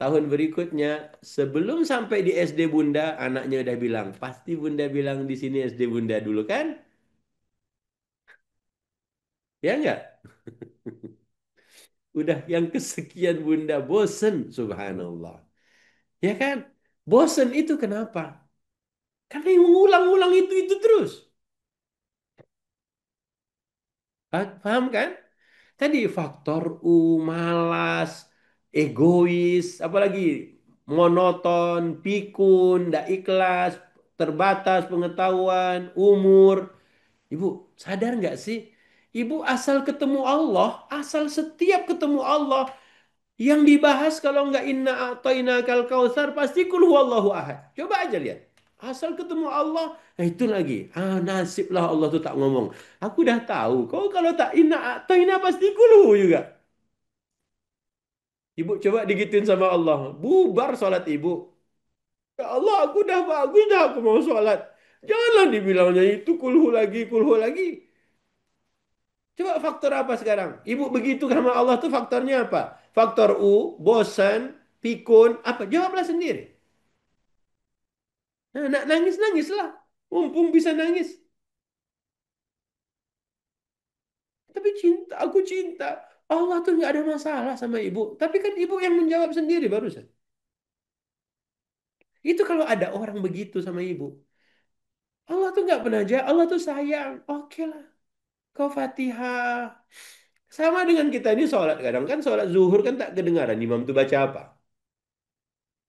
Tahun berikutnya, sebelum sampai di SD Bunda, anaknya udah bilang, pasti Bunda bilang di sini SD Bunda dulu kan? Ya enggak? Udah yang kesekian Bunda bosen, subhanallah. Ya kan? Bosen itu kenapa? Karena yang mengulang-ulang itu terus. Paham kan? Tadi faktor malas, egois, apalagi monoton, pikun, tidak ikhlas, terbatas pengetahuan, umur. Ibu, sadar nggak sih? Ibu asal ketemu Allah, asal setiap ketemu Allah, yang dibahas kalau nggak inna a'tainakal kautsar pasti kul huwallahu ahad. Coba aja lihat. Asal ketemu Allah, itu lagi. Nasiblah Allah tuh tak ngomong. Aku udah tahu. Kau kalau tak inna a'taina pasti kul juga. Ibu coba digituin sama Allah. Bubar sholat ibu. Ya Allah, aku udah bagus dah aku mau sholat. Janganlah dibilangnya itu kulhu lagi, kulhu lagi. Coba faktor apa sekarang? Ibu begitu sama Allah tuh faktornya apa? Faktor bosan, pikun, apa? Jawablah sendiri. Nah, nak nangis lah. Mumpung bisa nangis. Tapi cinta, aku cinta. Allah tuh nggak ada masalah sama ibu. Tapi kan ibu yang menjawab sendiri barusan. Itu kalau ada orang begitu sama ibu. Allah tuh nggak pernah aja. Allah tuh sayang. Oke lah. Kau Fatihah. Sama dengan kita ini sholat. Kadang kan sholat zuhur kan tak kedengaran. Imam tuh baca apa?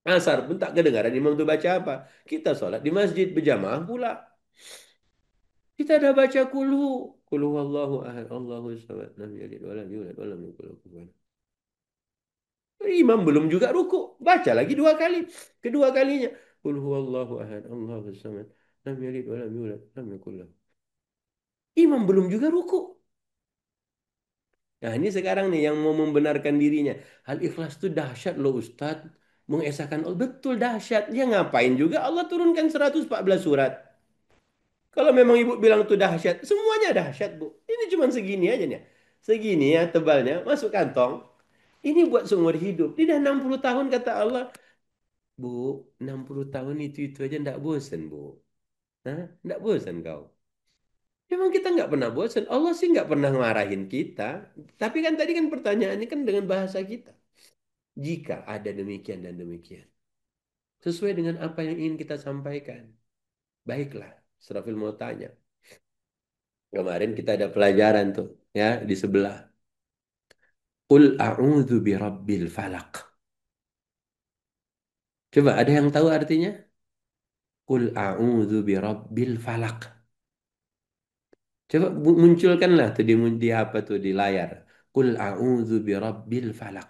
Asar pun tak kedengaran imam itu baca apa. Kita sholat di masjid berjamaah pula. Kita ada baca kulhu. Kulhu Allahu ahad. Allahu samad. Lam yalid wa lam yulad wa lam yakul lahu kufuwan ahad. Imam belum juga ruku. Baca lagi dua kali. Kedua kalinya. Kulhu Allahu ahad. Allahu samad. Lam yalid wa lam yulad. Lam yakul lahu. Imam belum juga ruku. Nah, ini sekarang nih yang mau membenarkan dirinya. Al-Ikhlas itu dahsyat loh Ustadz. Mengesahkan Allah. Betul dahsyat. Ya ngapain juga Allah turunkan 114 surat. Kalau memang ibu bilang itu dahsyat. Semuanya dahsyat bu. Ini cuma segini aja nih. Segini ya tebalnya. Masuk kantong. Ini buat seumur hidup. Ini dah 60 tahun kata Allah. Bu, 60 tahun itu aja ndak bosen bu. Hah? Ndak bosen kau. Memang kita nggak pernah bosan. Allah sih nggak pernah marahin kita. Tapi kan tadi kan pertanyaannya kan dengan bahasa kita. Jika ada demikian dan demikian. Sesuai dengan apa yang ingin kita sampaikan. Baiklah. Serafil mau tanya. Kemarin kita ada pelajaran tuh. Ya, di sebelah. Qul a'udzu birabbil falaq. Coba ada yang tahu artinya? Qul a'udzu birabbil falaq. Coba munculkanlah tuh di apa tuh di layar. Qul a'udzu birabbil falaq.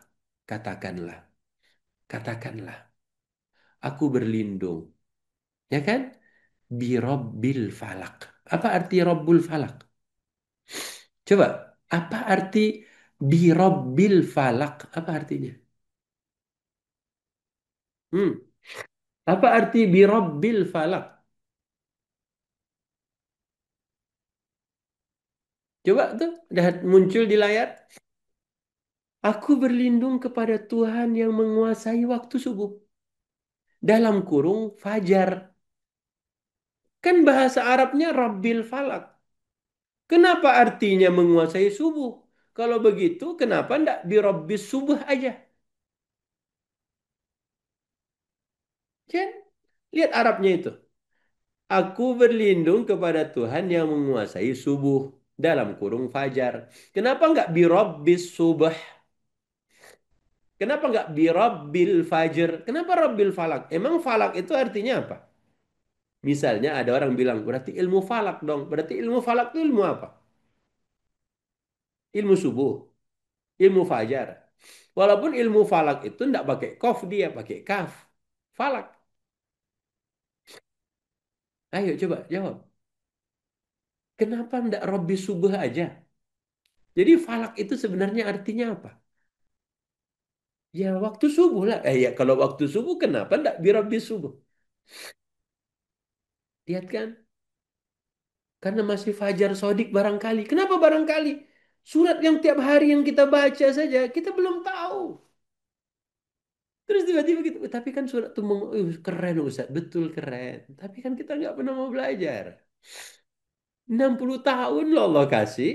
Katakanlah. Katakanlah. Aku berlindung. Ya kan? Birabbil falak. Apa arti Rabbul falak? Coba. Apa arti birabbil falak? Apa artinya? Hmm. Apa arti birabbil falak? Coba tuh. Udah muncul di layar. Aku berlindung kepada Tuhan yang menguasai waktu subuh. Dalam kurung fajar. Kan bahasa Arabnya Rabbil falak. Kenapa artinya menguasai subuh? Kalau begitu, kenapa enggak birabbis subuh aja? Kan? Lihat Arabnya itu. Aku berlindung kepada Tuhan yang menguasai subuh dalam kurung fajar. Kenapa enggak birabbis subuh? Kenapa enggak birabbil fajr? Kenapa rabbil falak? Emang falak itu artinya apa? Misalnya ada orang bilang, berarti ilmu falak dong. Berarti ilmu falak itu ilmu apa? Ilmu subuh, ilmu fajar. Walaupun ilmu falak itu enggak pakai kof dia, pakai kaf. Falak. Ayo coba jawab. Kenapa enggak Robbi subuh aja? Jadi falak itu sebenarnya artinya apa? Ya waktu subuh lah. Ya kalau waktu subuh kenapa enggak birabbi subuh? Lihat kan? Karena masih fajar sodik barangkali. Kenapa barangkali? Surat yang tiap hari yang kita baca saja, kita belum tahu. Terus tiba-tiba gitu, tapi kan surat itu keren Ustaz, betul keren. Tapi kan kita nggak pernah mau belajar. 60 tahun loh Allah kasih.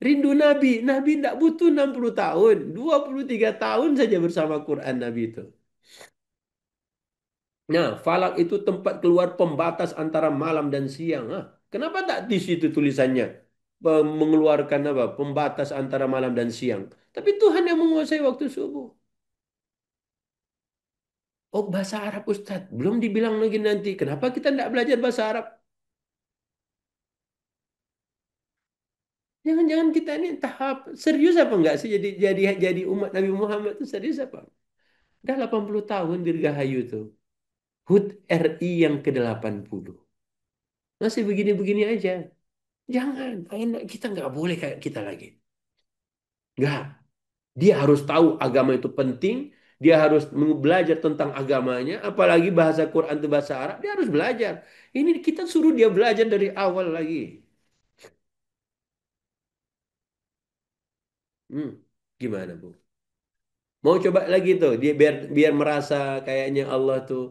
Rindu Nabi. Nabi tidak butuh 60 tahun. 23 tahun saja bersama Quran Nabi itu. Nah, falak itu tempat keluar pembatas antara malam dan siang. Ah, kenapa tak di situ tulisannya? Mengeluarkan apa? Pembatas antara malam dan siang. Tapi Tuhan yang menguasai waktu subuh. Oh, bahasa Arab Ustadz. Belum dibilang lagi nanti. Kenapa kita tidak belajar bahasa Arab? Jangan-jangan kita ini tahap serius apa enggak sih jadi umat Nabi Muhammad itu serius apa? Udah 80 tahun Dirgahayu tuh. HUT RI yang ke-80. Masih begini-begini aja. Jangan, kita nggak boleh kayak kita lagi. Nggak. Dia harus tahu agama itu penting. Dia harus belajar tentang agamanya. Apalagi bahasa Quran itu bahasa Arab. Dia harus belajar. Ini kita suruh dia belajar dari awal lagi. Hmm, gimana Bu? Mau coba lagi tuh. Dia biar biar merasa kayaknya Allah tuh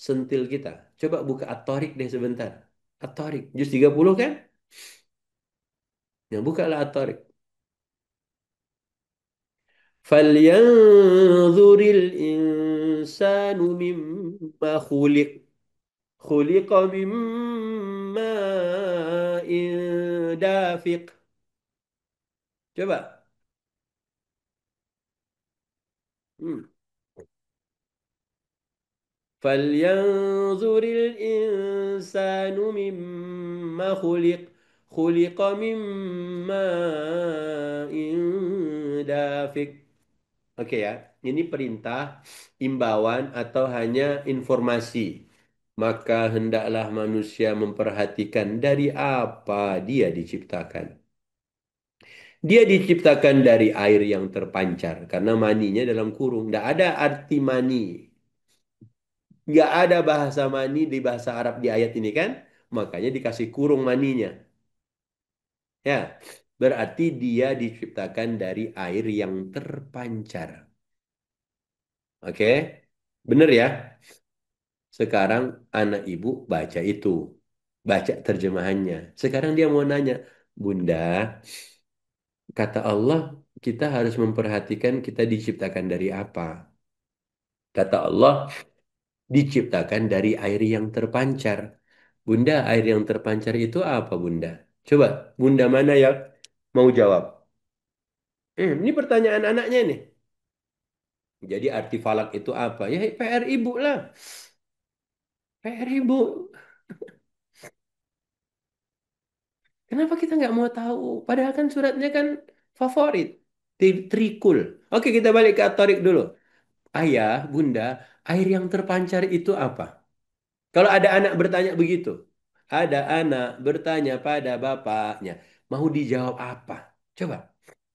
sentil kita. Coba buka At-Tariq deh sebentar. At-Tariq. Juz 30 kan? Ya, bukalah At-Tariq. فلينظر الإنسان مما خلق خلق من ماء دافق coba hmm. فلينظر الإنسان مما خلق خلق من ماء دافق. Oke ya, ini perintah, imbauan atau hanya informasi. Maka hendaklah manusia memperhatikan dari apa dia diciptakan. Dia diciptakan dari air yang terpancar karena maninya dalam kurung. Tidak ada arti mani. Nggak ada bahasa mani di bahasa Arab di ayat ini kan? Makanya dikasih kurung maninya. Ya, berarti dia diciptakan dari air yang terpancar. Oke, bener ya? Sekarang anak ibu baca itu. Baca terjemahannya. Sekarang dia mau nanya, Bunda, kata Allah, kita harus memperhatikan kita diciptakan dari apa? Kata Allah, diciptakan dari air yang terpancar. Bunda, air yang terpancar itu apa, Bunda? Coba, Bunda mana yang mau jawab? Ini pertanyaan anaknya nih. Jadi arti falak itu apa? Ya PR ibu lah. PR ibu. Kenapa kita nggak mau tahu? Padahal kan suratnya kan favorit. Trikul. Oke, kita balik ke Atorik dulu. Ayah, Bunda, air yang terpancar itu apa? Kalau ada anak bertanya begitu. Ada anak bertanya pada bapaknya. Mau dijawab apa? Coba.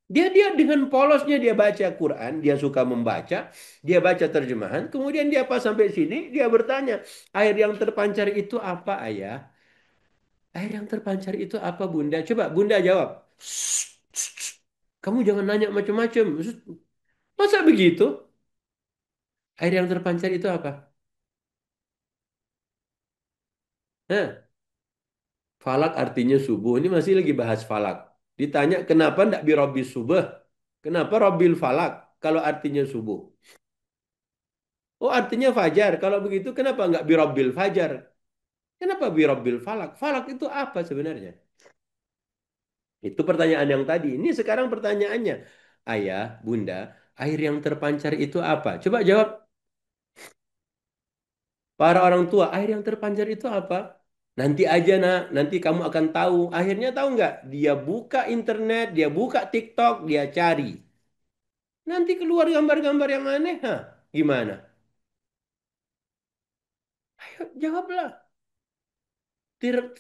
Dia dengan polosnya dia baca Quran, dia suka membaca, dia baca terjemahan, kemudian dia pas sampai sini dia bertanya, air yang terpancar itu apa, Ayah? Air yang terpancar itu apa, Bunda? Coba Bunda jawab. Kamu jangan nanya macam-macam. Masa begitu? Air yang terpancar itu apa? Nah, falak artinya subuh. Ini masih lagi bahas falak. Ditanya kenapa ndak birobis subuh? Kenapa robil falak kalau artinya subuh? Oh, artinya fajar. Kalau begitu kenapa nggak birobil fajar? Kenapa birobil falak? Falak itu apa sebenarnya? Itu pertanyaan yang tadi. Ini sekarang pertanyaannya. Ayah, Bunda, air yang terpancar itu apa? Coba jawab. Para orang tua, air yang terpancar itu apa? Nanti aja nak, nanti kamu akan tahu. Akhirnya tahu nggak? Dia buka internet, dia buka TikTok, dia cari. Nanti keluar gambar-gambar yang aneh. Hah? Gimana? Ayo jawablah.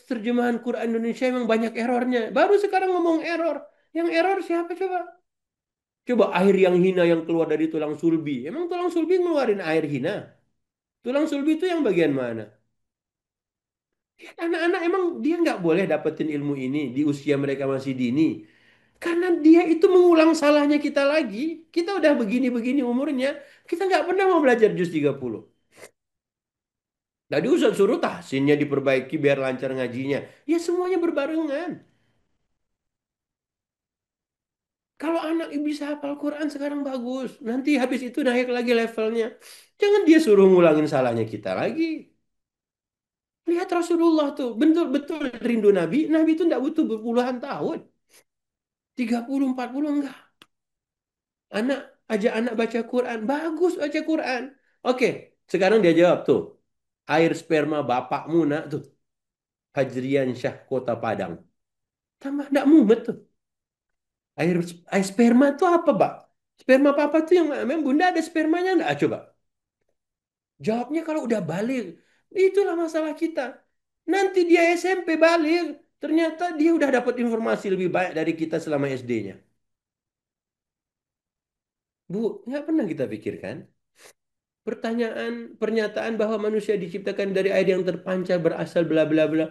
Terjemahan Quran Indonesia memang banyak errornya. Baru sekarang ngomong error. Yang error siapa coba? Coba air yang hina yang keluar dari tulang sulbi. Emang tulang sulbi ngeluarin air hina? Tulang sulbi itu yang bagian mana? Ya, anak-anak emang dia nggak boleh dapetin ilmu ini di usia mereka masih dini. Karena dia itu mengulang salahnya kita lagi. Kita udah begini-begini umurnya. Kita nggak pernah mau belajar juz 30. Tadi Ustaz suruh tahsinnya diperbaiki biar lancar ngajinya. Ya semuanya berbarengan. Kalau anak bisa hafal Quran sekarang bagus. Nanti habis itu naik lagi levelnya. Jangan dia suruh ngulangin salahnya kita lagi. Lihat Rasulullah tuh. Betul-betul rindu Nabi. Nabi itu tidak butuh berpuluhan tahun. 30, 40 enggak. Anak, ajak anak baca Quran. Bagus baca Quran. Oke, sekarang dia jawab tuh. Air sperma bapakmu nak tuh. Hajrian Syah Kota Padang. Tambah enggak mumet tuh. Air, air sperma tuh apa, Pak? Sperma papa tuh yang memang bunda ada spermanya enggak? Coba. Jawabnya kalau udah balik. Itulah masalah kita. Nanti dia SMP balik. Ternyata dia udah dapat informasi lebih banyak dari kita selama SD-nya. Bu, nggak pernah kita pikirkan. Pernyataan bahwa manusia diciptakan dari air yang terpancar berasal bla bla bla.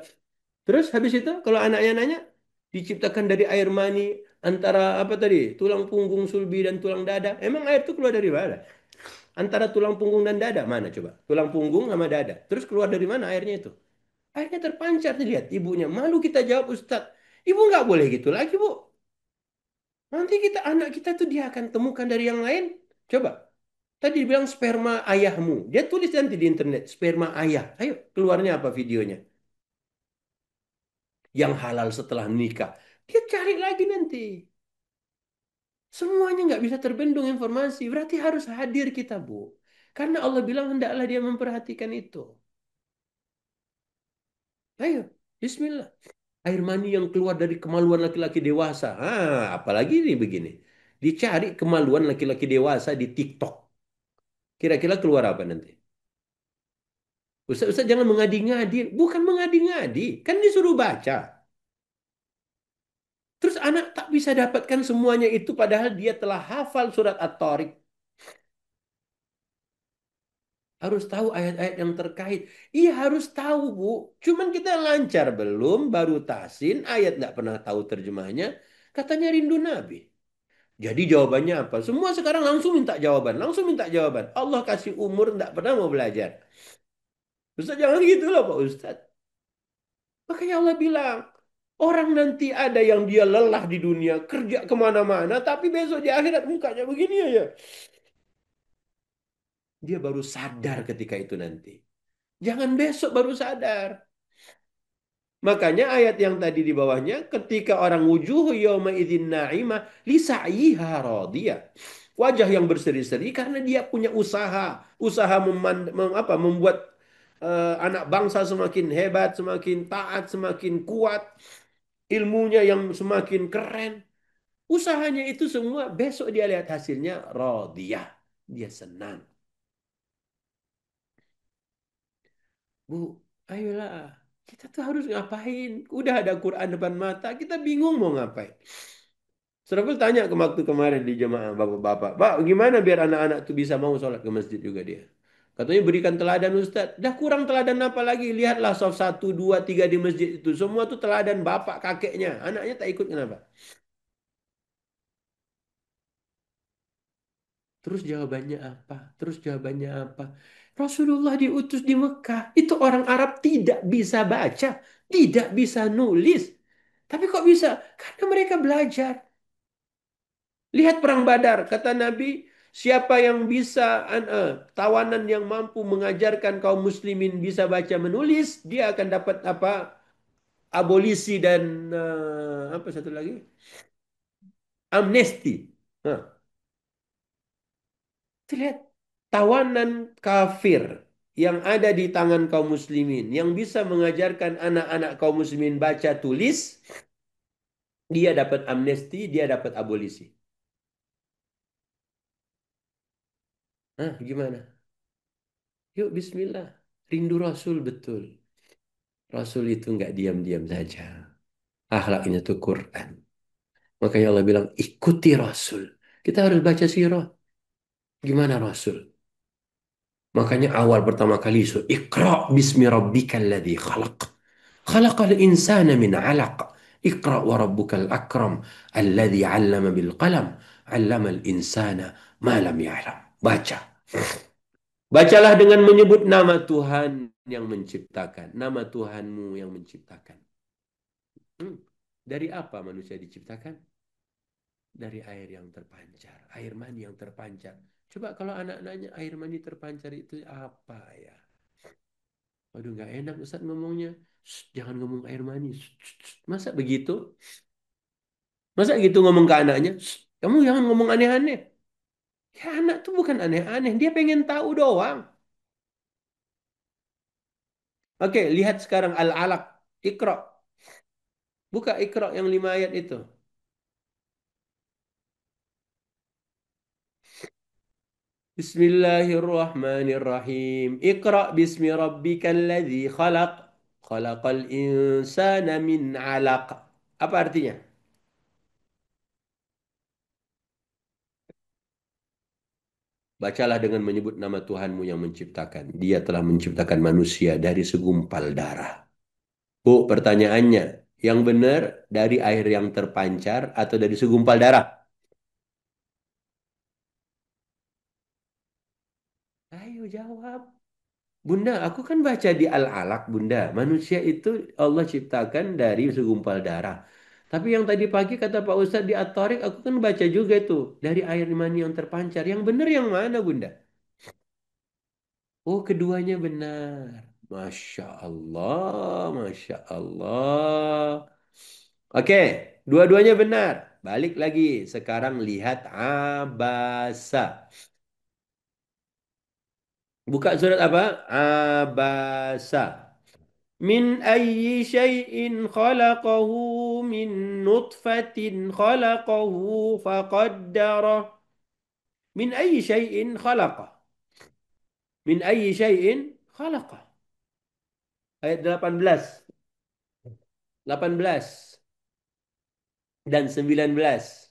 Terus habis itu kalau anaknya nanya, diciptakan dari air mani antara apa tadi? Tulang punggung, sulbi dan tulang dada. Emang air itu keluar dari mana? Antara tulang punggung dan dada mana coba? Tulang punggung sama dada. Terus keluar dari mana airnya itu? Akhirnya terpancar nih lihat ibunya. Malu kita jawab Ustadz. Ibu nggak boleh gitu lagi bu. Nanti kita anak kita tuh dia akan temukan dari yang lain. Coba. Tadi dibilang sperma ayahmu. Dia tulis nanti di internet. Sperma ayah. Ayo keluarnya apa videonya. Yang halal setelah menikah. Dia cari lagi nanti. Semuanya nggak bisa terbendung informasi. Berarti harus hadir kita bu. Karena Allah bilang hendaklah dia memperhatikan itu. Ayo. Bismillah. Air mani yang keluar dari kemaluan laki-laki dewasa. Apalagi ini begini. Dicari kemaluan laki-laki dewasa di TikTok. Kira-kira keluar apa nanti? Ustaz jangan mengadi-ngadi. Bukan mengadi-ngadi. Kan disuruh baca. Terus anak tak bisa dapatkan semuanya itu padahal dia telah hafal surat At-Tariq. Harus tahu ayat-ayat yang terkait. Iya harus tahu Bu. Cuman kita lancar belum, baru tasin, ayat nggak pernah tahu terjemahnya. Katanya rindu Nabi. Jadi jawabannya apa? Semua sekarang langsung minta jawaban, langsung minta jawaban. Allah kasih umur nggak pernah mau belajar. Ustaz jangan gitu loh Pak Ustaz. Makanya Allah bilang, orang nanti ada yang dia lelah di dunia, kerja kemana-mana, tapi besok di akhirat mukanya begini aja. Dia baru sadar ketika itu nanti. Jangan besok baru sadar. Makanya ayat yang tadi di bawahnya, ketika orang wujuh yawma idzin na'imah lisa'yiha radiyah. Wajah yang berseri-seri karena dia punya usaha, usaha membuat anak bangsa semakin hebat, semakin taat, semakin kuat, ilmunya yang semakin keren. Usahanya itu semua besok dia lihat hasilnya radiyah. Dia senang. Bu, ayolah. Kita tuh harus ngapain? Udah ada Quran depan mata, kita bingung mau ngapain. Serapul tanya ke waktu kemarin di jemaah bapak-bapak, Pak, gimana biar anak-anak tuh bisa mau sholat ke masjid juga dia? Katanya berikan teladan Ustaz. Dah kurang teladan apa lagi? Lihatlah sof 1, 2, 3 di masjid itu. Semua tuh teladan bapak kakeknya. Anaknya tak ikut kenapa? Terus jawabannya apa? Terus jawabannya apa? Rasulullah diutus di Mekah. Itu orang Arab tidak bisa baca. Tidak bisa nulis. Tapi kok bisa? Karena mereka belajar. Lihat perang Badar, kata Nabi, siapa yang bisa tawanan yang mampu mengajarkan kaum muslimin bisa baca menulis, dia akan dapat apa? Abolisi dan apa satu lagi? Amnesti. Nah, itu lihat tawanan kafir yang ada di tangan kaum muslimin yang bisa mengajarkan anak-anak kaum muslimin baca tulis, dia dapat amnesti, dia dapat abolisi. Nah, gimana? Yuk bismillah. Rindu Rasul betul. Rasul itu nggak diam-diam saja. Akhlaknya tuh Quran. Makanya Allah bilang, ikuti Rasul. Kita harus baca sirah. Gimana Rasul? Makanya awal pertama kali itu, Iqra bismi rabbikal ladzi khalaq. Khalaqal insana min alaq. Iqra wa rabbukal akram. Alladzi 'allama bil qalam. 'Allamal insana ma lam ya'lam. Baca. Bacalah dengan menyebut nama Tuhan yang menciptakan. Nama Tuhanmu yang menciptakan. Hmm. Dari apa manusia diciptakan? Dari air yang terpancar, air mani yang terpancar. Coba kalau anak nanya air mani terpancar itu apa ya? Waduh nggak enak Ustaz ngomongnya. "Shh, jangan ngomong air mani. Shh, shh, shh." Masa begitu? Masa gitu ngomong ke anaknya? "Shh, kamu jangan ngomong aneh-aneh." Ya anak tuh bukan aneh-aneh, dia pengen tahu doang. Oke, lihat sekarang Al-Alaq. Iqra. Buka Iqra yang 5 ayat itu. Bismillahirrahmanirrahim. Iqra bismi rabbikal ladzi khalaq. Khalaqal insana min 'alaq. Apa artinya? Bacalah dengan menyebut nama Tuhanmu yang menciptakan. Dia telah menciptakan manusia dari segumpal darah. Bu, pertanyaannya, yang benar dari air yang terpancar atau dari segumpal darah? Ayo jawab. Bunda, aku kan baca di Al-Alaq, Bunda. Manusia itu Allah ciptakan dari segumpal darah. Tapi yang tadi pagi kata Pak Ustadz di At-Tariq, aku kan baca juga tuh. Dari air mani yang terpancar. Yang benar yang mana, Bunda? Oh, keduanya benar. Masya Allah, Masya Allah. Oke, dua-duanya benar. Balik lagi. Sekarang lihat Abasa. Buka surat apa? Abasa. من أي شيء خلقه من نطفة خلقه فقدره من أي شيء خلقه من أي شيء خلقه Ayat 18, 18 dan 19.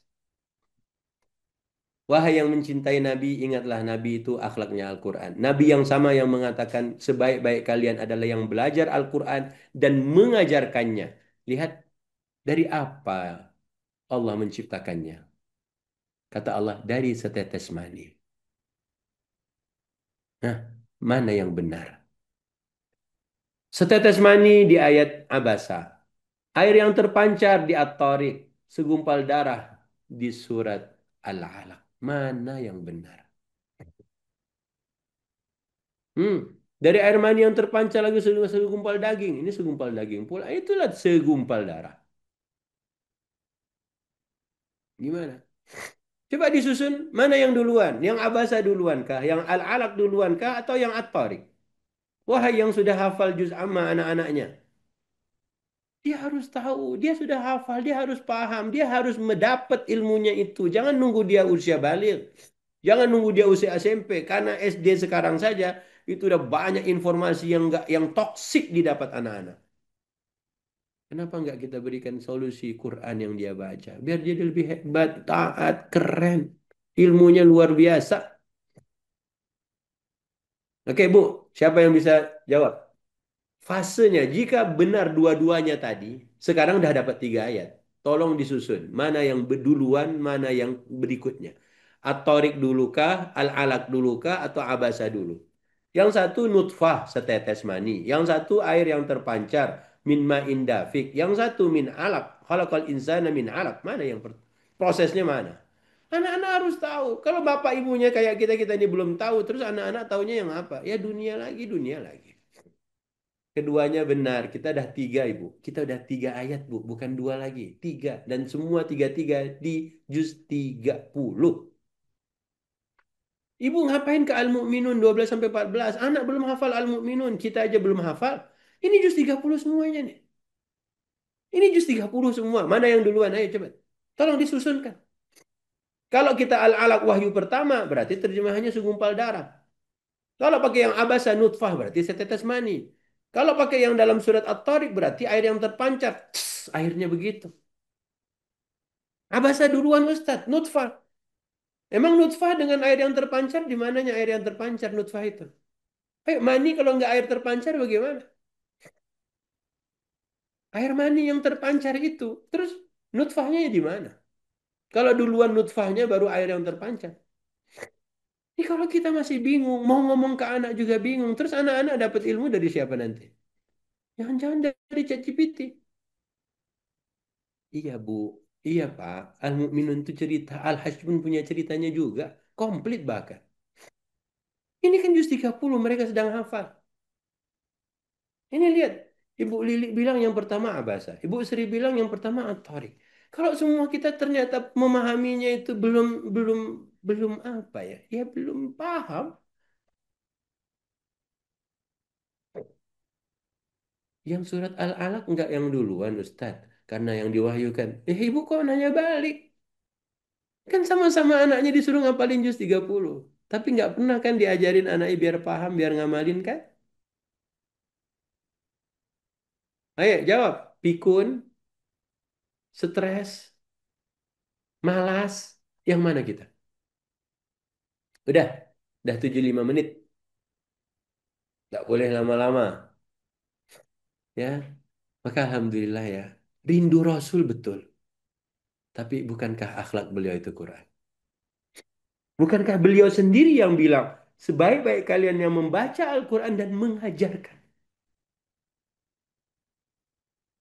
Wahai yang mencintai Nabi, ingatlah Nabi itu akhlaknya Al-Quran. Nabi yang sama yang mengatakan sebaik-baik kalian adalah yang belajar Al-Quran dan mengajarkannya. Lihat dari apa Allah menciptakannya. Kata Allah, dari setetes mani. Nah, mana yang benar? Setetes mani di ayat Abasa. Air yang terpancar di At-Tariq. Segumpal darah di surat Al-Alaq. Mana yang benar? Hmm. Dari air mani yang terpancar lagi segumpal daging. Ini segumpal daging pula. Itulah segumpal darah. Gimana? Coba disusun mana yang duluan? Yang Abasa duluan kah? Yang Al-Alaq duluan kah? Atau yang At-Tariq? Wahai yang sudah hafal juz amma anak-anaknya. Dia harus tahu, dia sudah hafal, dia harus paham, dia harus mendapat ilmunya itu. Jangan nunggu dia usia balik. Jangan nunggu dia usia SMP. Karena SD sekarang saja itu udah banyak informasi yang enggak, yang toksik didapat anak-anak. Kenapa nggak kita berikan solusi Quran yang dia baca? Biar dia lebih hebat, taat, keren. Ilmunya luar biasa. Oke, Bu. Siapa yang bisa jawab? Fasenya, jika benar dua-duanya tadi, sekarang udah dapat 3 ayat. Tolong disusun. Mana yang duluan, mana yang berikutnya. At-Tariq dulukah, Al-Alaq dulukah, atau Abasa dulu? Yang satu nutfah, setetes mani. Yang satu air yang terpancar, min ma'in dafik. Yang satu min alaq, khalaqal insana min alaq. Mana yang prosesnya mana? Anak-anak harus tahu. Kalau bapak ibunya kayak kita-kita ini belum tahu, terus anak-anak taunya yang apa? Ya dunia lagi, dunia lagi. Keduanya benar. Kita dah 3, Ibu. Kita udah 3 ayat, Bu. Bukan 2 lagi. 3. Dan semua tiga-tiga di juz 30. Ibu ngapain ke Al-Mu'minun 12 sampai 14? Anak belum hafal Al-Mu'minun. Kita aja belum hafal. Ini juz 30 semuanya nih. Ini juz 30 semua. Mana yang duluan? Ayo coba. Tolong disusunkan. Kalau kita Al-Alaq wahyu pertama, berarti terjemahannya segumpal darah. Kalau pakai yang abasa nutfah, berarti setetes mani. Kalau pakai yang dalam surat At-Tariq, berarti air yang terpancar. Tss, airnya begitu. Abasa duluan Ustaz, nutfah. Emang nutfah dengan air yang terpancar, di mananya air yang terpancar nutfah itu? Mani kalau nggak air terpancar bagaimana? Air mani yang terpancar itu. Terus nutfahnya di mana? Kalau duluan nutfahnya baru air yang terpancar. Ini kalau kita masih bingung, mau ngomong ke anak juga bingung. Terus anak-anak dapat ilmu dari siapa nanti? Jangan-jangan dari ChatGPT. Iya Bu, iya Pak. Al-Mu'minun itu cerita, Al-Hajj pun punya ceritanya juga. Komplit bahkan. Ini kan juz 30 mereka sedang hafal. Ini lihat, Ibu Lili bilang yang pertama Abasa. Ibu Sri bilang yang pertama At-Tariq. Kalau semua kita ternyata memahaminya itu belum belum belum apa ya? Ya belum paham. Yang surat Al-Alaq enggak yang duluan Ustadz. Karena yang diwahyukan. Ibu kok nanya balik? Kan sama-sama anaknya disuruh ngapalin juz 30. Tapi nggak pernah kan diajarin anaknya biar paham, biar ngamalin kan? Ayo jawab. Pikun, stres, malas. Yang mana kita? Udah 75 menit. Nggak boleh lama-lama. Ya, maka Alhamdulillah ya. Rindu Rasul betul. Tapi bukankah akhlak beliau itu Quran? Bukankah beliau sendiri yang bilang, sebaik-baik kalian yang membaca Al-Quran dan mengajarkan.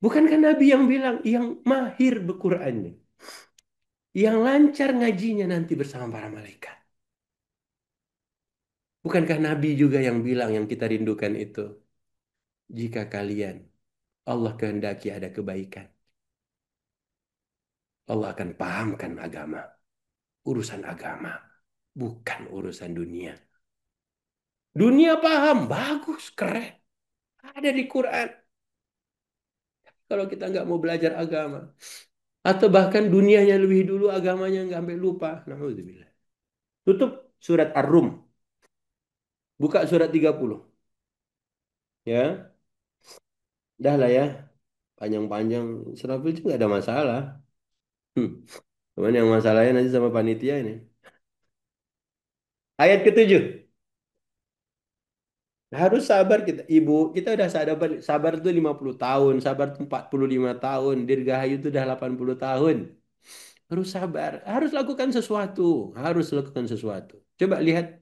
Bukankah Nabi yang bilang, yang mahir berqurannya. Yang lancar ngajinya nanti bersama para malaikat. Bukankah Nabi juga yang bilang yang kita rindukan itu? Jika kalian, Allah kehendaki ada kebaikan. Allah akan pahamkan agama. Urusan agama. Bukan urusan dunia. Dunia paham, bagus, keren. Ada di Quran. Kalau kita nggak mau belajar agama. Atau bahkan dunianya lebih dulu, agamanya nggak sampai lupa. Alhamdulillah. Tutup surat Ar-Rum. Buka surat 30. Ya. Dah lah ya, panjang-panjang. Israfil juga nggak ada masalah. Hmm. Cuman yang masalahnya nanti sama panitia ini. Ayat ketujuh. Harus sabar kita. Ibu, kita udah sabar. Sabar itu 50 tahun. Sabar itu 45 tahun. Dirgahayu itu udah 80 tahun. Harus sabar. Harus lakukan sesuatu. Harus lakukan sesuatu. Coba lihat.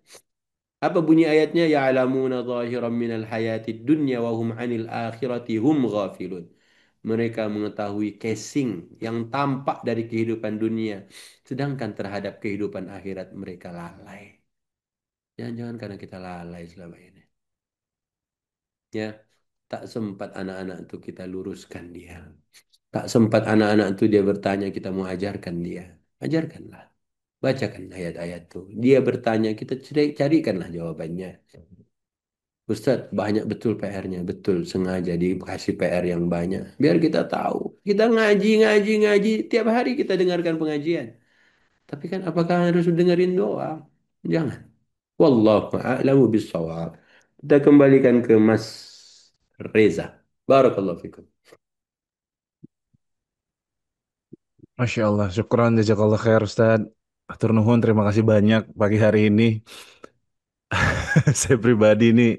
Apa bunyi ayatnya? Ya'lamuna zahiran minal hayati dunya wa hum 'anil akhirati hum ghafilun. Mereka mengetahui casing yang tampak dari kehidupan dunia, sedangkan terhadap kehidupan akhirat mereka lalai. Jangan-jangan karena kita lalai selama ini. Ya, tak sempat anak-anak itu kita luruskan dia. Tak sempat anak-anak itu dia bertanya, kita mau ajarkan dia. Ajarkanlah. Bacakan ayat-ayat itu. Dia bertanya, kita carikanlah jawabannya. Ustadz, banyak betul PR-nya. Betul, sengaja dikasih PR yang banyak. Biar kita tahu. Kita ngaji, ngaji, ngaji. Tiap hari kita dengarkan pengajian. Tapi kan apakah harus dengerin doang? Jangan. Wallahu a'lamu bissawab. Kita kembalikan ke Mas Reza. Barakallahu fikum. Masya Allah, syukran jazakallah khair Ustaz. Atur nuhun, terima kasih banyak pagi hari ini. Saya pribadi ini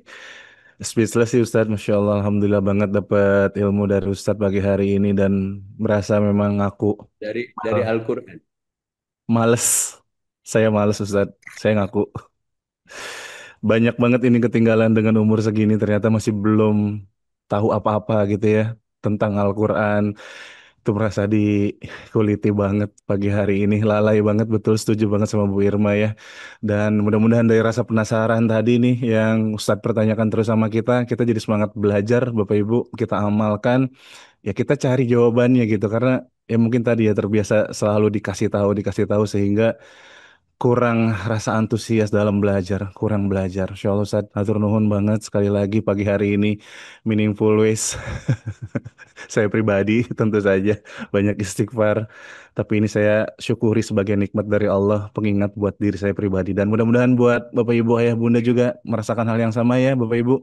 speechless sih Ustadz, Masya Allah, Alhamdulillah banget dapat ilmu dari Ustadz pagi hari ini dan merasa memang aku Dari Al-Quran. males. Saya males Ustadz, saya ngaku. Banyak banget ini ketinggalan dengan umur segini ternyata masih belum tahu apa-apa gitu ya tentang Al-Quran. Itu merasa dikuliti banget pagi hari ini. Lalai banget, betul setuju banget sama Bu Irma ya. Dan mudah-mudahan dari rasa penasaran tadi nih yang Ustadz pertanyakan terus sama kita jadi semangat belajar Bapak Ibu, kita amalkan. Ya kita cari jawabannya gitu karena ya mungkin tadi ya terbiasa selalu dikasih tahu sehingga kurang rasa antusias dalam belajar, kurang belajar. Insya Allah Ustaz, hatur nuhun banget sekali lagi pagi hari ini meaningful ways. Saya pribadi tentu saja banyak istighfar, tapi ini saya syukuri sebagai nikmat dari Allah, pengingat buat diri saya pribadi dan mudah-mudahan buat Bapak Ibu Ayah Bunda juga merasakan hal yang sama ya Bapak Ibu.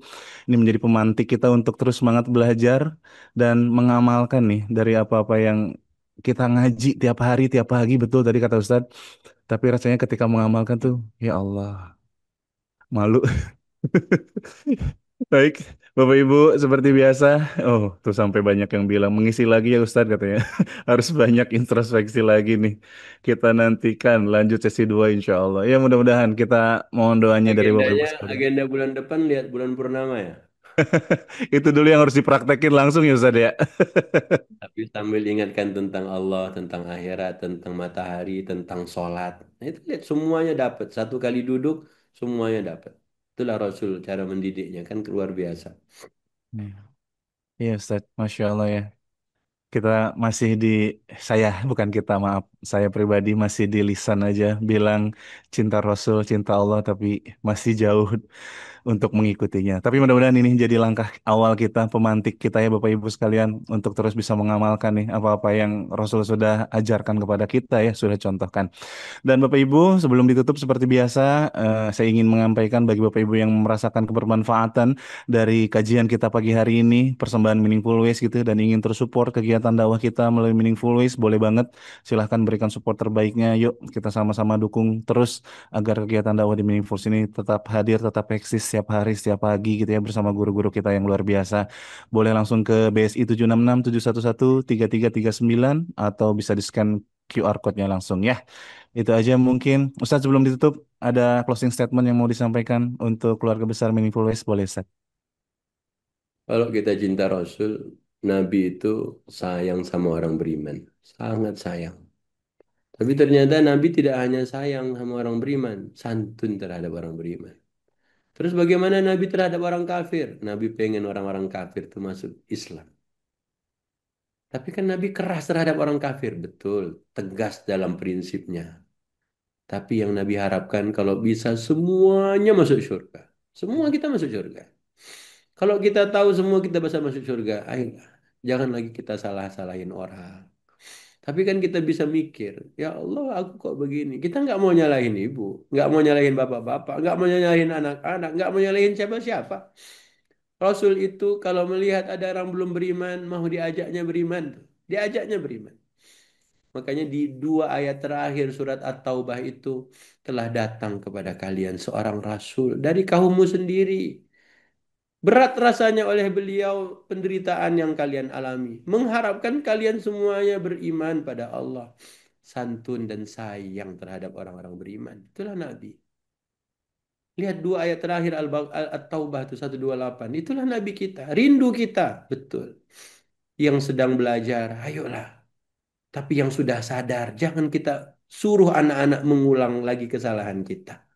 Ini menjadi pemantik kita untuk terus semangat belajar dan mengamalkan nih dari apa-apa yang kita ngaji tiap hari, tiap pagi, betul tadi kata Ustadz. Tapi rasanya ketika mengamalkan tuh, ya Allah, malu. Baik, Bapak Ibu, seperti biasa. Oh, tuh sampai banyak yang bilang mengisi lagi ya Ustadz katanya. Harus banyak introspeksi lagi nih. Kita nantikan lanjut sesi 2 insya Allah. Ya mudah-mudahan kita mohon doanya dari Bapak Ibu Agendanya, sekalian. agenda bulan depan lihat bulan purnama ya. Itu dulu yang harus dipraktekin langsung ya Ustadz ya. Tapi sambil ingatkan tentang Allah, tentang akhirat, tentang matahari, tentang sholat. Nah, itu lihat semuanya dapat. Satu kali duduk, semuanya dapat. Itulah Rasul cara mendidiknya kan luar biasa. Iya Ustadz, Masya Allah ya. Kita masih saya bukan kita maaf, saya pribadi masih di lisan aja bilang cinta Rasul, cinta Allah, tapi masih jauh untuk mengikutinya. Tapi mudah-mudahan ini jadi langkah awal kita, pemantik kita ya Bapak Ibu sekalian, untuk terus bisa mengamalkan nih apa-apa yang Rasul sudah ajarkan kepada kita ya, sudah contohkan. Dan Bapak Ibu, sebelum ditutup seperti biasa, saya ingin menyampaikan bagi Bapak Ibu yang merasakan kebermanfaatan dari kajian kita pagi hari ini, persembahan Meaningful Ways gitu, dan ingin terus support kegiatan dakwah kita melalui Meaningful Ways, boleh banget. Silahkan berikan support terbaiknya. Yuk, kita sama-sama dukung terus agar kegiatan dakwah di Meaningful ini tetap hadir, tetap eksis setiap hari, setiap pagi gitu ya, bersama guru-guru kita yang luar biasa. Boleh langsung ke BSI 766 711 3339 atau bisa di-scan QR code-nya langsung ya. Itu aja mungkin. Ustadz sebelum ditutup, ada closing statement yang mau disampaikan untuk keluarga besar Meaningful Ways, boleh Ustadz? Kalau kita cinta Rasul, Nabi itu sayang sama orang beriman. Sangat sayang. Tapi ternyata Nabi tidak hanya sayang sama orang beriman, santun terhadap orang beriman. Terus bagaimana Nabi terhadap orang kafir? Nabi pengen orang-orang kafir itu masuk Islam. Tapi kan Nabi keras terhadap orang kafir, betul, tegas dalam prinsipnya. Tapi yang Nabi harapkan kalau bisa semuanya masuk surga. Semua kita masuk surga. Kalau kita tahu semua kita bisa masuk surga, ayolah, jangan lagi kita salah-salahin orang. Tapi kan kita bisa mikir, ya Allah aku kok begini. Kita nggak mau nyalahin ibu, nggak mau nyalahin bapak-bapak, nggak mau nyalahin anak-anak, nggak mau nyalahin siapa-siapa. Rasul itu kalau melihat ada orang belum beriman, mau diajaknya beriman. Diajaknya beriman. Makanya di 2 ayat terakhir surat At-Taubah itu telah datang kepada kalian seorang rasul dari kaummu sendiri. Berat rasanya oleh beliau penderitaan yang kalian alami. Mengharapkan kalian semuanya beriman pada Allah. Santun dan sayang terhadap orang-orang beriman. Itulah Nabi. Lihat 2 ayat terakhir At-Taubah itu 128. Itulah Nabi kita. Rindu kita. Betul. Yang sedang belajar, ayolah. Tapi yang sudah sadar, jangan kita suruh anak-anak mengulang lagi kesalahan kita.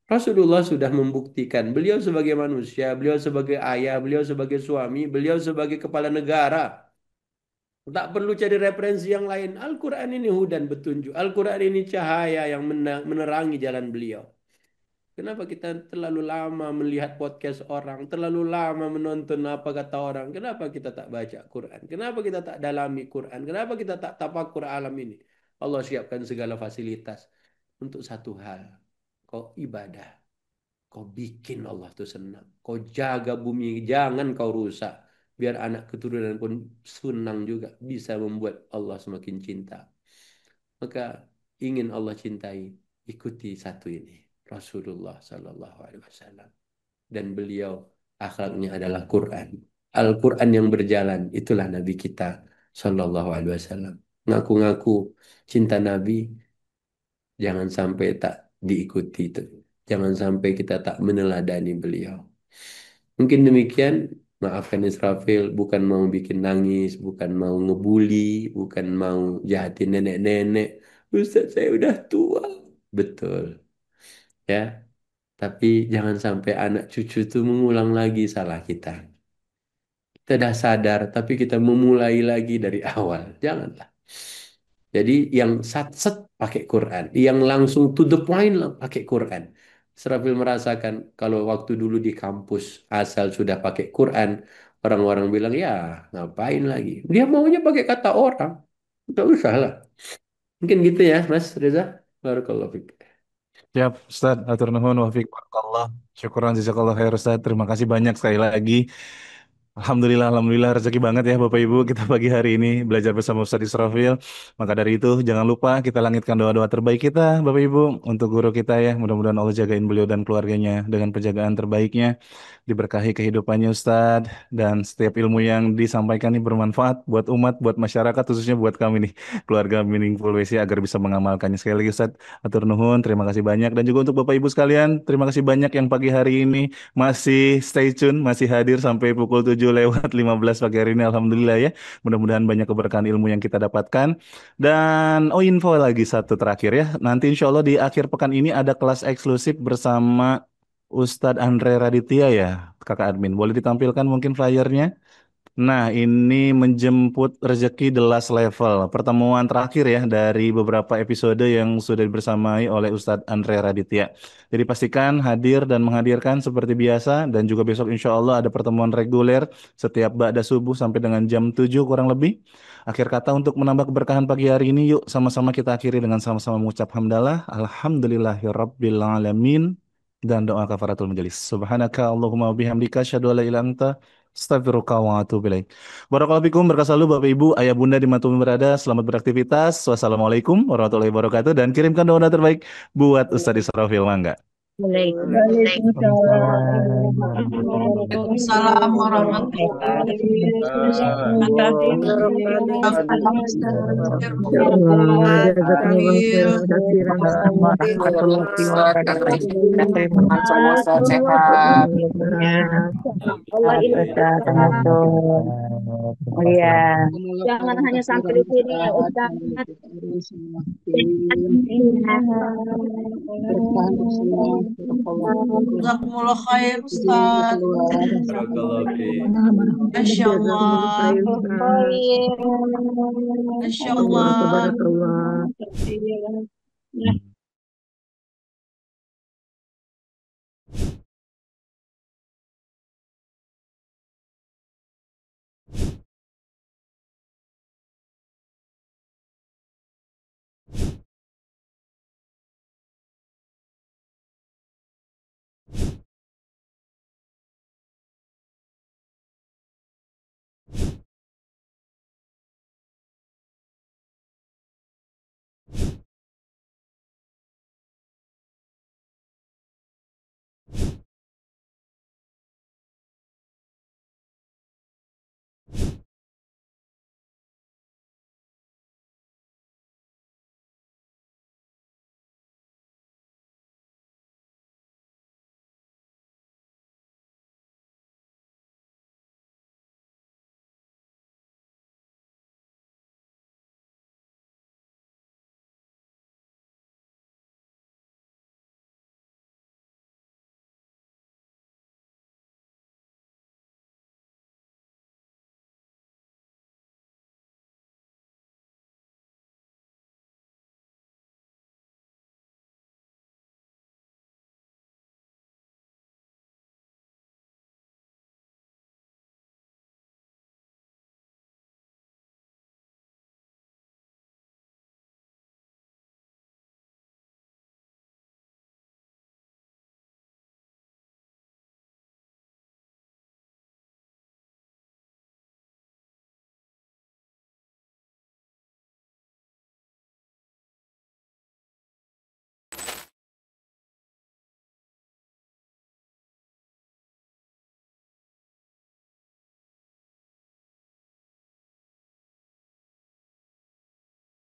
Rasulullah sudah membuktikan beliau sebagai manusia, beliau sebagai ayah, beliau sebagai suami, beliau sebagai kepala negara. Tak perlu cari referensi yang lain. Al-Quran ini hudan petunjuk. Al-Quran ini cahaya yang menerangi jalan beliau. Kenapa kita terlalu lama melihat podcast orang, terlalu lama menonton apa kata orang? Kenapa kita tak baca Quran? Kenapa kita tak dalami Quran? Kenapa kita tak tafakur alam ini? Allah siapkan segala fasilitas untuk satu hal. Kau ibadah. Kau bikin Allah tuh senang. Kau jaga bumi, jangan kau rusak. Biar anak keturunan pun senang juga. Bisa membuat Allah semakin cinta. Maka ingin Allah cintai, ikuti satu ini. Rasulullah Sallallahu Alaihi Wasallam. Dan beliau akhlaknya adalah Quran. Al-Quran yang berjalan, itulah Nabi kita Sallallahu Alaihi Wasallam. Ngaku-ngaku cinta Nabi, jangan sampai tak diikuti itu. Jangan sampai kita tak meneladani beliau. Mungkin demikian, maafkan Israfil, bukan mau bikin nangis, bukan mau ngebully, bukan mau jahatin nenek-nenek. Ustaz, saya udah tua. Betul, ya. Tapi jangan sampai anak cucu itu mengulang lagi salah kita. Kita dah sadar, tapi kita memulai lagi dari awal. Janganlah. Jadi yang sat-set pakai Quran, yang langsung to the point lah pakai Quran. Serafil merasakan kalau waktu dulu di kampus asal sudah pakai Quran, orang-orang bilang ya ngapain lagi? Dia maunya pakai kata orang, nggak usah lah. Mungkin gitu ya, Mas Reza. Barakallahu fiik. Siap, Ustaz. Atur nuhun wa fiik barakallah. Syukran jazakallah khair Ustaz. Terima kasih banyak sekali lagi. Alhamdulillah, alhamdulillah rezeki banget ya Bapak Ibu kita pagi hari ini belajar bersama Ustaz Israfil. Maka dari itu jangan lupa kita langitkan doa-doa terbaik kita Bapak Ibu untuk guru kita ya. Mudah-mudahan Allah jagain beliau dan keluarganya dengan penjagaan terbaiknya. Diberkahi kehidupannya Ustadz dan setiap ilmu yang disampaikan ini bermanfaat buat umat, buat masyarakat, khususnya buat kami nih, keluarga Meaningful WC agar bisa mengamalkannya. Sekali lagi Ustadz, atur nuhun, terima kasih banyak. Dan juga untuk Bapak Ibu sekalian, terima kasih banyak yang pagi hari ini masih stay tune, masih hadir sampai pukul 7:15 pagi hari ini. Alhamdulillah ya, mudah-mudahan banyak keberkahan ilmu yang kita dapatkan. Dan info lagi satu terakhir ya, nanti insya Allah di akhir pekan ini ada kelas eksklusif bersama Ustadz Andre Raditya ya, kakak admin. Boleh ditampilkan mungkin flyernya? Nah, ini menjemput rezeki the last level. Pertemuan terakhir ya dari beberapa episode yang sudah dibersamai oleh Ustadz Andre Raditya. Jadi pastikan hadir dan menghadirkan seperti biasa. Dan juga besok insya Allah ada pertemuan reguler setiap ba'da subuh sampai dengan jam 7 kurang lebih. Akhir kata untuk menambah keberkahan pagi hari ini, yuk sama-sama kita akhiri dengan sama-sama mengucap hamdalah. Alhamdulillahirrabbil alamin. Dan doa kafaratul majelis. Subhanaka Allahumma wa bihamdika asyhadu an la ilaha illa anta astaghfiruka wa atubu ilaik. Barakallahu fikum, berkah selalu Bapak Ibu, ayah bunda dimanapun berada, selamat beraktivitas. Wassalamualaikum warahmatullahi wabarakatuh dan kirimkan doa terbaik buat Ustadz Israfil Mangga. Waalaikumsalam Waalaikumsalam warahmatullahi Jangan hanya sampai di sini ya Ustaz. Jazakumullah khair Ustaz. Barakallahu fiik. Masya Allah. Masya Allah. Barakallah.